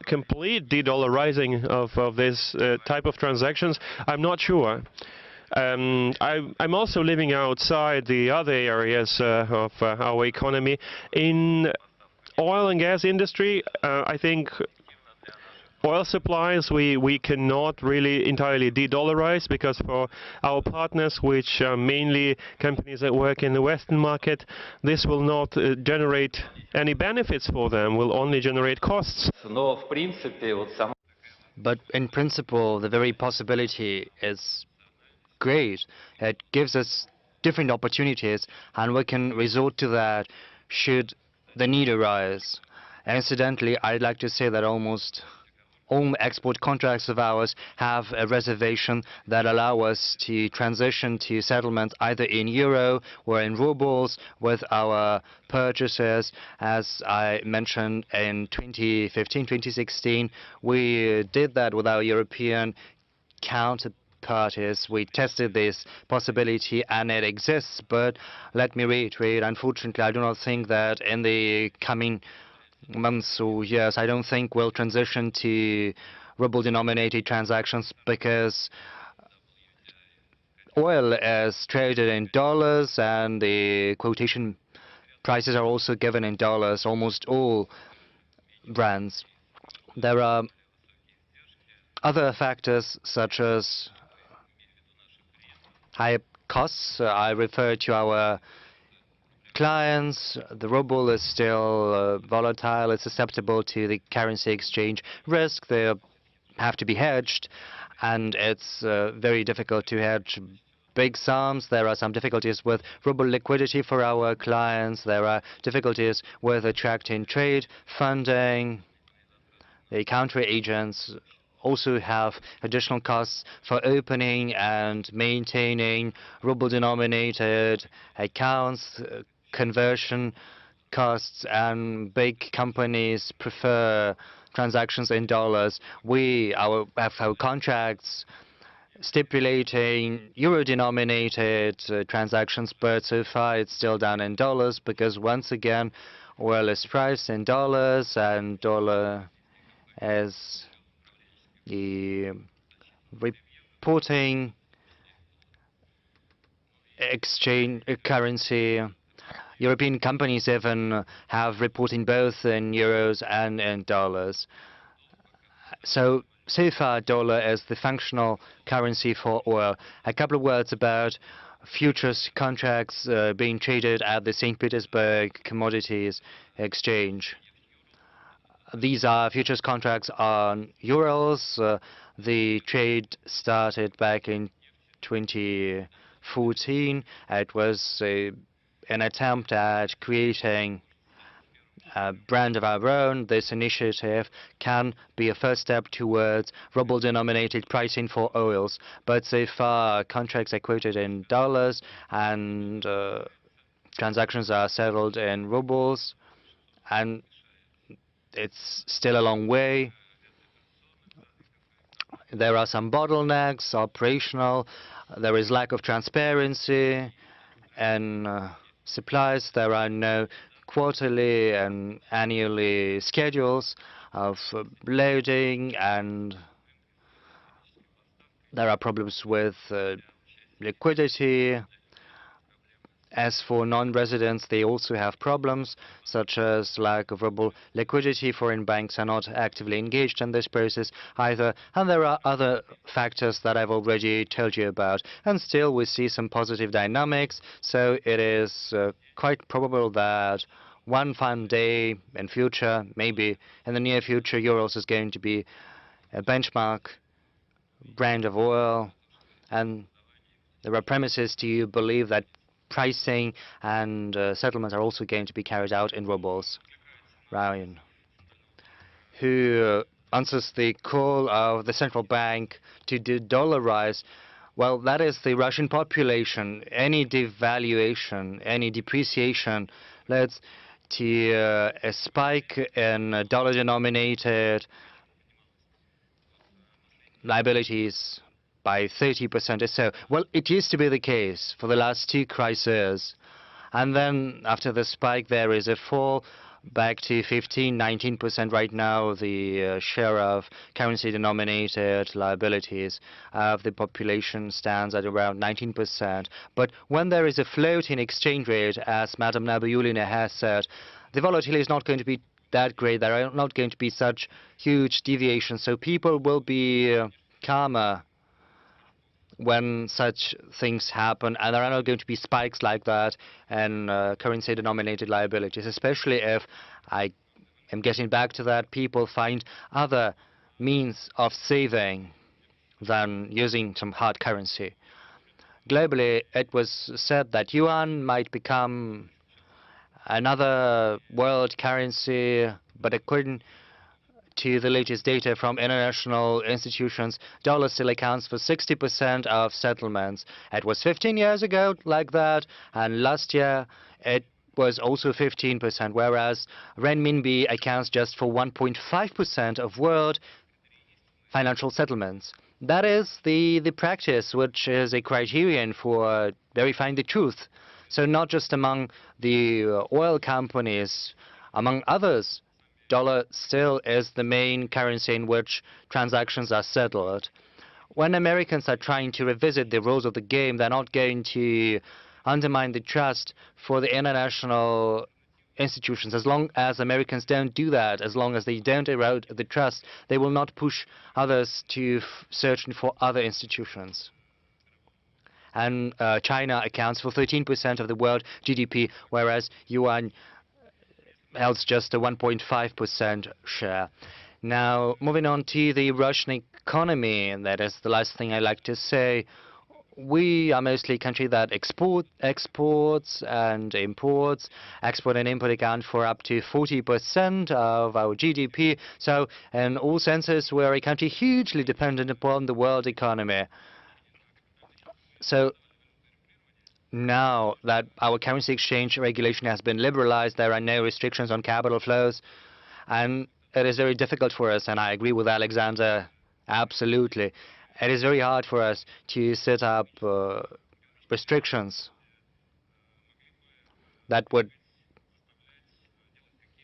complete de-dollarizing of this type of transactions, I'm not sure. I'm also living outside the other areas of our economy. In oil and gas industry, I think oil supplies we cannot really entirely de-dollarize, because for our partners, which are mainly companies that work in the Western market, this will not generate any benefits for them, will only generate costs. Но в принципе вот сама But in principle, the very possibility is great. It gives us different opportunities, and we can resort to that should the need arise. Incidentally, I'd like to say that almost all export contracts of ours have a reservation that allow us to transition to settlement either in euro or in rubles with our purchasers. As I mentioned, in 2015, 2016, we did that with our European counterparties. We tested this possibility, and it exists. But let me reiterate, unfortunately, I do not think that in the coming months or years, I don't think we'll transition to ruble-denominated transactions, because oil is traded in dollars and the quotation prices are also given in dollars, almost all brands. There are other factors such as higher costs. I refer to our clients. The ruble is still volatile. It's susceptible to the currency exchange risk. They have to be hedged, and it's very difficult to hedge big sums. There are some difficulties with ruble liquidity for our clients. There are difficulties with attracting trade funding. The country agents also have additional costs for opening and maintaining ruble-denominated accounts, conversion costs, and big companies prefer transactions in dollars. We have our contracts stipulating euro-denominated transactions, but so far it's still done in dollars, because once again, oil is priced in dollars, and dollar is the reporting exchange currency. European companies even have reporting both in euros and in dollars. So far, dollar is the functional currency for oil. A couple of words about futures contracts being traded at the St. Petersburg Commodities Exchange. These are futures contracts on Urals. The trade started back in 2014. It was an attempt at creating a brand of our own. This initiative can be a first step towards ruble-denominated pricing for oils. But so far, contracts are quoted in dollars, and transactions are settled in rubles, and it's still a long way. There are some bottlenecks, operational. There is lack of transparency and supplies. There are no quarterly and annually schedules of loading, and there are problems with liquidity. As for non-residents, they also have problems, such as lack of ruble liquidity. Foreign banks are not actively engaged in this process either. And there are other factors that I've already told you about. And still, we see some positive dynamics. So it is quite probable that one fine day in future, maybe in the near future, Urals is going to be a benchmark brand of oil. And there are premises to believe that pricing and settlements are also going to be carried out in rubles. Ryan, who answers the call of the central bank to de-dollarize. Well, that is the Russian population. Any devaluation, any depreciation leads to a spike in dollar-denominated liabilities by 30% or so. Well, it used to be the case for the last two crises. And then after the spike, there is a fall back to 15, 19% right now, the share of currency-denominated liabilities of the population stands at around 19%. But when there is a floating exchange rate, as Madame Nabuyulina has said, the volatility is not going to be that great. There are not going to be such huge deviations. So people will be calmer when such things happen, and there are not going to be spikes like that and currency-denominated liabilities, especially if, I am getting back to that, people find other means of saving than using some hard currency. Globally, it was said that yuan might become another world currency, but according to the latest data from international institutions, dollar still accounts for 60% of settlements. It was 15 years ago like that, and last year it was also 15%, whereas renminbi accounts just for 1.5% of world financial settlements. That is the practice, which is a criterion for verifying the truth. So not just among the oil companies, among others, dollar still is the main currency in which transactions are settled. When Americans are trying to revisit the rules of the game, they're not going to undermine the trust for the international institutions. As long as Americans don't do that, as long as they don't erode the trust, they will not push others to search for other institutions. And China accounts for 13% of the world GDP, whereas yuan holds just a 1.5% share. Now, moving on to the Russian economy, and that is the last thing I like to say. We are mostly a country that exports and imports. Export and import account for up to 40% of our GDP. So in all senses, we're a country hugely dependent upon the world economy. So now that our currency exchange regulation has been liberalized, there are no restrictions on capital flows, and it is very difficult for us, and I agree with Alexander, absolutely. It is very hard for us to set up restrictions that would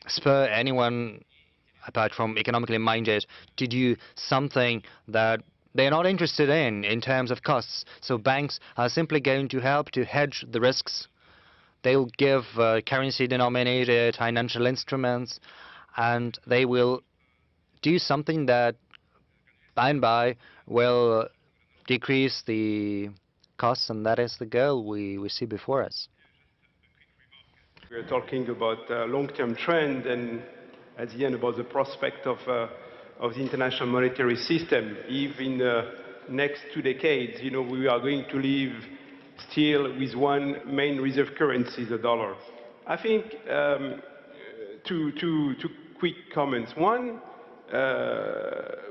spur anyone, apart from economically minded, to do something that they're not interested in terms of costs. So banks are simply going to help to hedge the risks. They'll give currency-denominated financial instruments, and they will do something that, by and by, will decrease the costs, and that is the goal we see before us. We're talking about long-term trend, and at the end about the prospect of the international monetary system. If in the next 2 decades, we are going to live still with one main reserve currency, the dollar. I think two quick comments. One,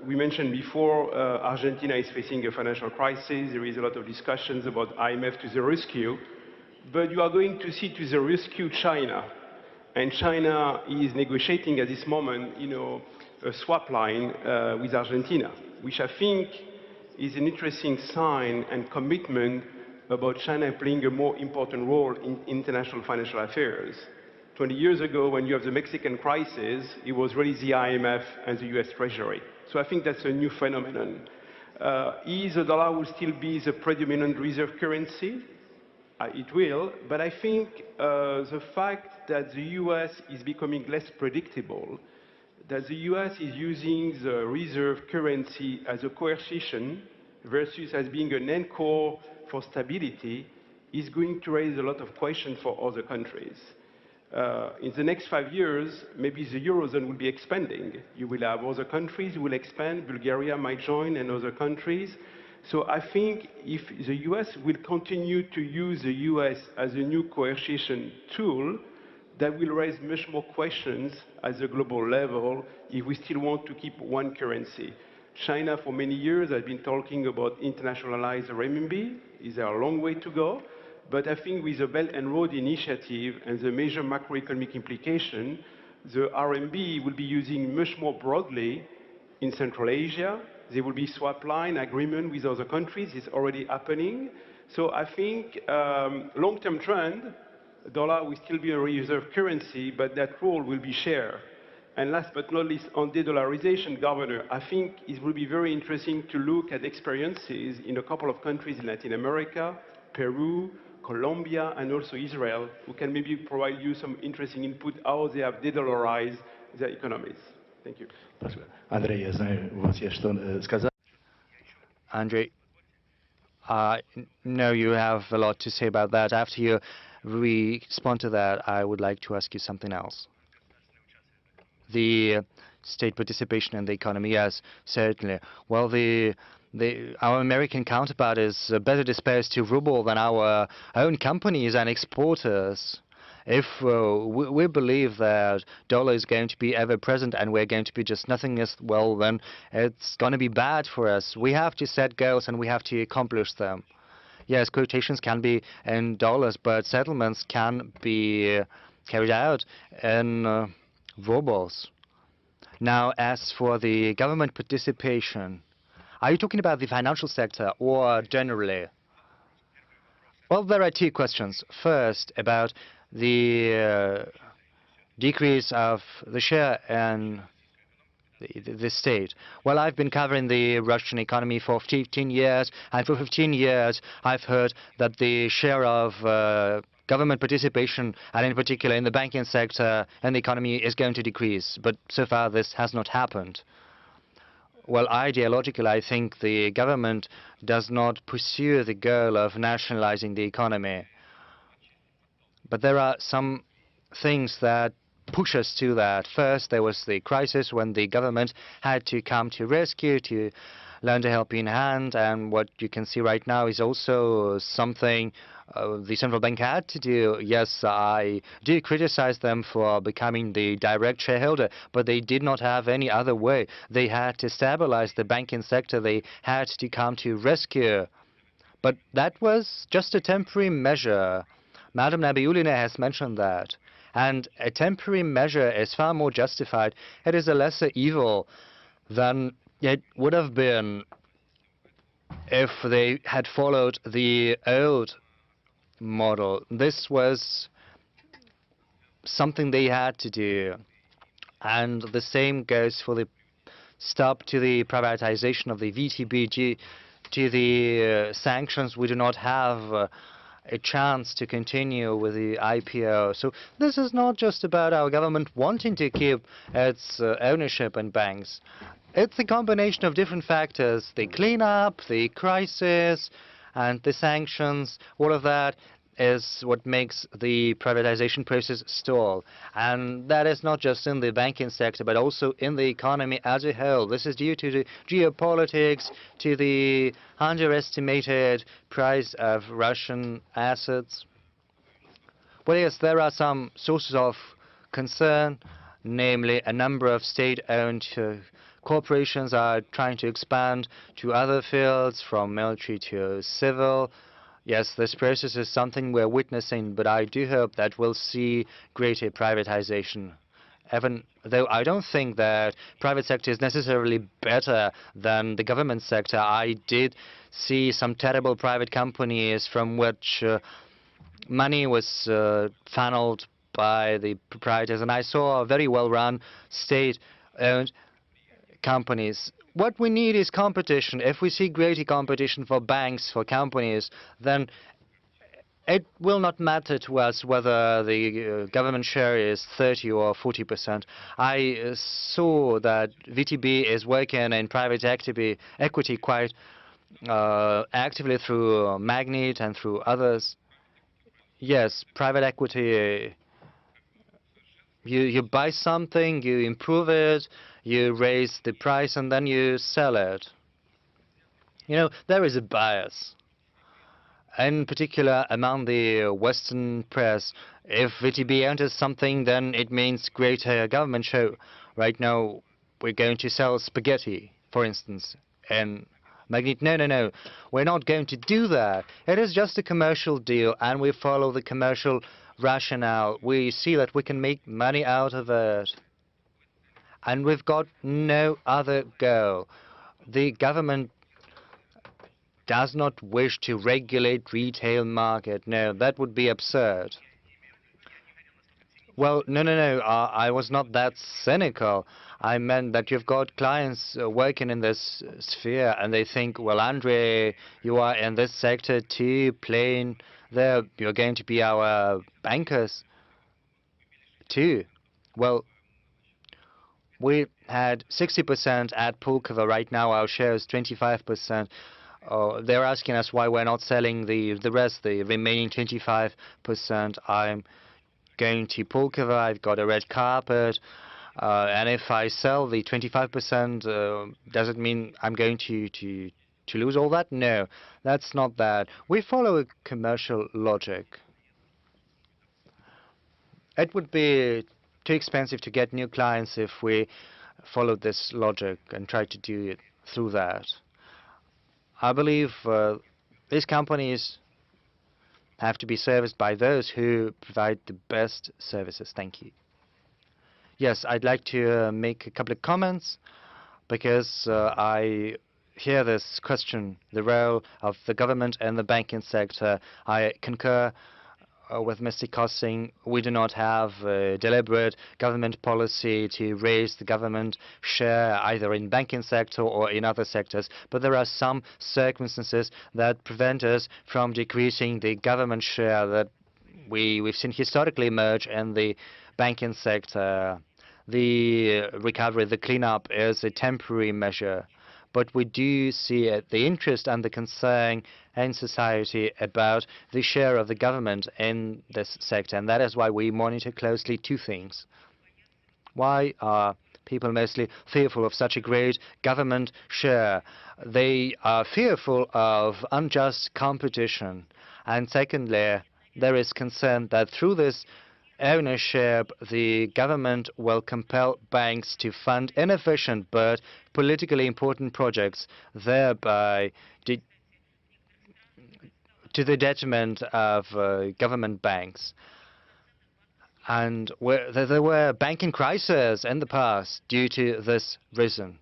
we mentioned before, Argentina is facing a financial crisis. There is a lot of discussions about IMF to the rescue. But you are going to see to the rescue China. And China is negotiating at this moment, a swap line with Argentina, which I think is an interesting sign and commitment about China playing a more important role in international financial affairs. 20 years ago, when you have the Mexican crisis, it was really the IMF and the US Treasury. So I think that's a new phenomenon. Is the dollar will still be the predominant reserve currency? It will, but I think the fact that the US is becoming less predictable, that the US is using the reserve currency as a coercion versus as being an anchor for stability, is going to raise a lot of questions for other countries. In the next 5 years, maybe the Eurozone will be expanding. You will have other countries who will expand. Bulgaria might join, and other countries. So I think if the US will continue to use the US as a new coercion tool, that will raise much more questions at the global level if we still want to keep one currency. China, for many years, has been talking about internationalized renminbi. Is there a long way to go? But I think with the Belt and Road Initiative and the major macroeconomic implication, the RMB will be using much more broadly in Central Asia. There will be swap line agreement with other countries. It's already happening. So I think long-term trend, dollar will still be a reserve currency, but that role will be shared. And last but not least, on de-dollarization, Governor, I think it will be very interesting to look at experiences in a couple of countries in Latin America, Peru, Colombia, and also Israel, who can maybe provide you some interesting input how they have de-dollarized their economies. Thank you. Андрей, я знаю, у вас есть что сказать. Andre, I know you have a lot to say about that. After you respond to that, I would like to ask you something else. The state participation in the economy, yes, certainly. Well, our American counterpart is better disposed to ruble than our own companies and exporters. If we believe that dollar is going to be ever present and we're going to be just nothingness, well, then it's going to be bad for us. We have to set goals and we have to accomplish them. Yes, quotations can be in dollars, but settlements can be carried out in rubles. Now, as for the government participation, are you talking about the financial sector or generally? Well, there are two questions. First, about the decrease of the share in the state. Well, I've been covering the Russian economy for 15 years, and for 15 years I've heard that the share of government participation, and in particular in the banking sector and the economy, is going to decrease. But so far this has not happened. Well, ideologically, I think the government does not pursue the goal of nationalizing the economy. But there are some things that push us to that. First, there was the crisis when the government had to come to rescue, to lend a helping hand, and what you can see right now is also something the central bank had to do. Yes, I do criticize them for becoming the direct shareholder, but they did not have any other way. They had to stabilize the banking sector. They had to come to rescue. But that was just a temporary measure. Madam Nabiullina has mentioned that. And a temporary measure is far more justified. It is a lesser evil than it would have been if they had followed the old model. This was something they had to do. And the same goes for the stop to the privatization of the VTB. To the sanctions, we do not have a chance to continue with the IPO. So this is not just about our government wanting to keep its ownership in banks. It's a combination of different factors: the cleanup, the crisis, and the sanctions. All of that is what makes the privatization process stall. And that is not just in the banking sector, but also in the economy as a whole. This is due to the geopolitics, to the underestimated price of Russian assets. Well, yes, there are some sources of concern, namely a number of state-owned corporations are trying to expand to other fields, from military to civil. Yes, this process is something we're witnessing, but I do hope that we'll see greater privatization. Even though I don't think that private sector is necessarily better than the government sector, I did see some terrible private companies from which money was funneled by the proprietors, and I saw very well-run state-owned companies. What we need is competition. If we see greater competition for banks, for companies, then it will not matter to us whether the government share is 30 or 40%. I saw that VTB is working in private equity quite actively through Magnet and through others. Yes, private equity, you buy something, you improve it, you raise the price, and then you sell it. You know, there is a bias, in particular among the Western press. If VTB enters something, then it means greater government show. Right now, we're going to sell spaghetti, for instance, and Magnet. No, we're not going to do that. It is just a commercial deal, and we follow the commercial rationale. We see that we can make money out of it. And we've got no other goal. The government does not wish to regulate retail market. No, that would be absurd. Well, no. I was not that cynical. I meant that you've got clients working in this sphere, and they think, well, Andre, you are in this sector too, playing there. You're going to be our bankers too. Well, we had 60% at Pulkovo. Right now, our share is 25%. They're asking us why we're not selling the rest, the remaining 25%. I'm going to Pulkovo. I've got a red carpet. And if I sell the 25%, does it mean I'm going to lose all that? No, that's not that. We follow a commercial logic. It would be too expensive to get new clients if we followed this logic and tried to do it through that. I believe these companies have to be serviced by those who provide the best services. Thank you. Yes, I'd like to make a couple of comments because I hear this question, the role of the government and the banking sector. I concur with Mr. Kosing. We do not have a deliberate government policy to raise the government share either in banking sector or in other sectors, but there are some circumstances that prevent us from decreasing the government share that we've seen historically emerge in the banking sector. The recovery, the cleanup is a temporary measure, but we do see the interest and the concern in society about the share of the government in this sector, and that is why we monitor closely two things. Why are people mostly fearful of such a great government share? They are fearful of unjust competition, and secondly, there is concern that through this ownership, the government will compel banks to fund inefficient but politically important projects, thereby to the detriment of government banks. And there were banking crises in the past due to this reason.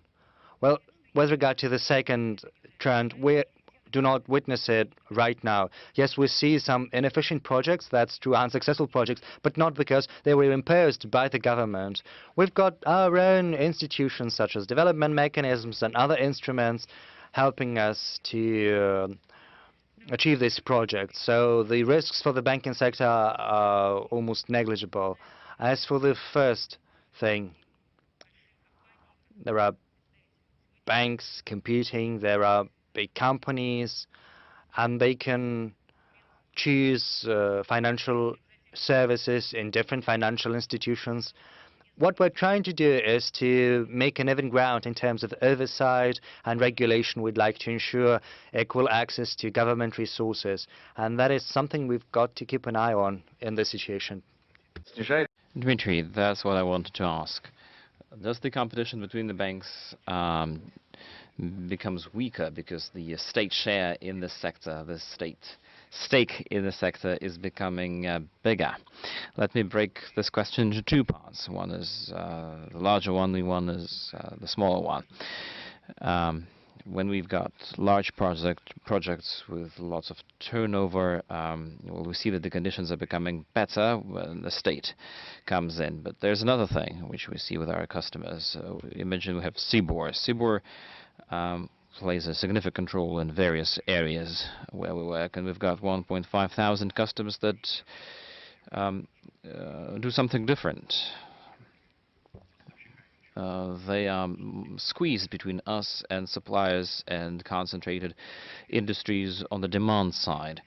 Well, with regard to the second trend, we do not witness it right now. Yes, we see some inefficient projects, that's true, unsuccessful projects, but not because they were imposed by the government. We've got our own institutions such as development mechanisms and other instruments helping us to achieve these projects. So the risks for the banking sector are almost negligible. As for the first thing, there are banks competing, there are big companies, and they can choose financial services in different financial institutions. What we're trying to do is to make an even ground in terms of oversight and regulation. We'd like to ensure equal access to government resources, and that is something we've got to keep an eye on in this situation. Dmitry, that's what I wanted to ask. Does the competition between the banks becomes weaker because the state share in the sector, the state stake in the sector is becoming bigger? Let me break this question into two parts. One is the larger one, the one is the smaller one. When we've got large projects with lots of turnover, well, we see that the conditions are becoming better when the state comes in. But there's another thing which we see with our customers. Imagine we have Cibor. Cibor plays a significant role in various areas where we work, and we've got 1.5 thousand customers that do something different. They are squeezed between us and suppliers and concentrated industries on the demand side.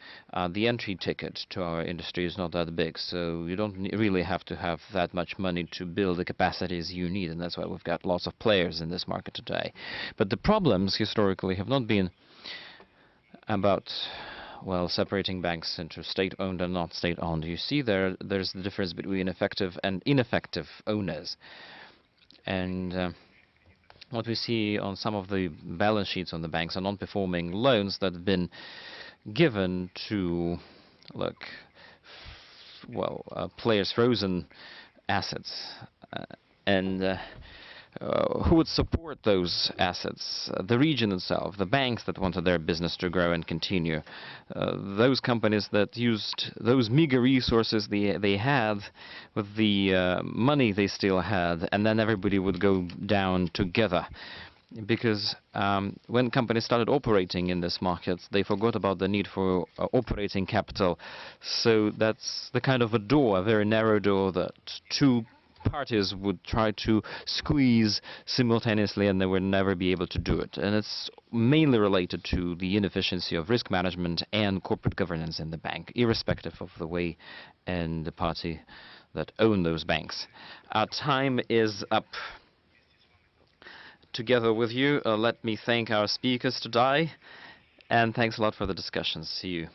The entry ticket to our industry is not that big, so you don't really have to have that much money to build the capacities you need, and that's why we've got lots of players in this market today. But the problems historically have not been about, well, separating banks into state-owned and not state-owned. You see there's the difference between effective and ineffective owners. And what we see on some of the balance sheets on the banks are non-performing loans that have been given to, players' frozen assets. And who would support those assets? The region itself, the banks that wanted their business to grow and continue, those companies that used those meager resources they had with the money they still had, and then everybody would go down together. Because when companies started operating in this market, they forgot about the need for operating capital. So that's the kind of a door, a very narrow door, that two parties would try to squeeze simultaneously, and they would never be able to do it. And it's mainly related to the inefficiency of risk management and corporate governance in the bank, irrespective of the way and the party that own those banks. Our time is up. Together with you, let me thank our speakers today, and thanks a lot for the discussions. See you.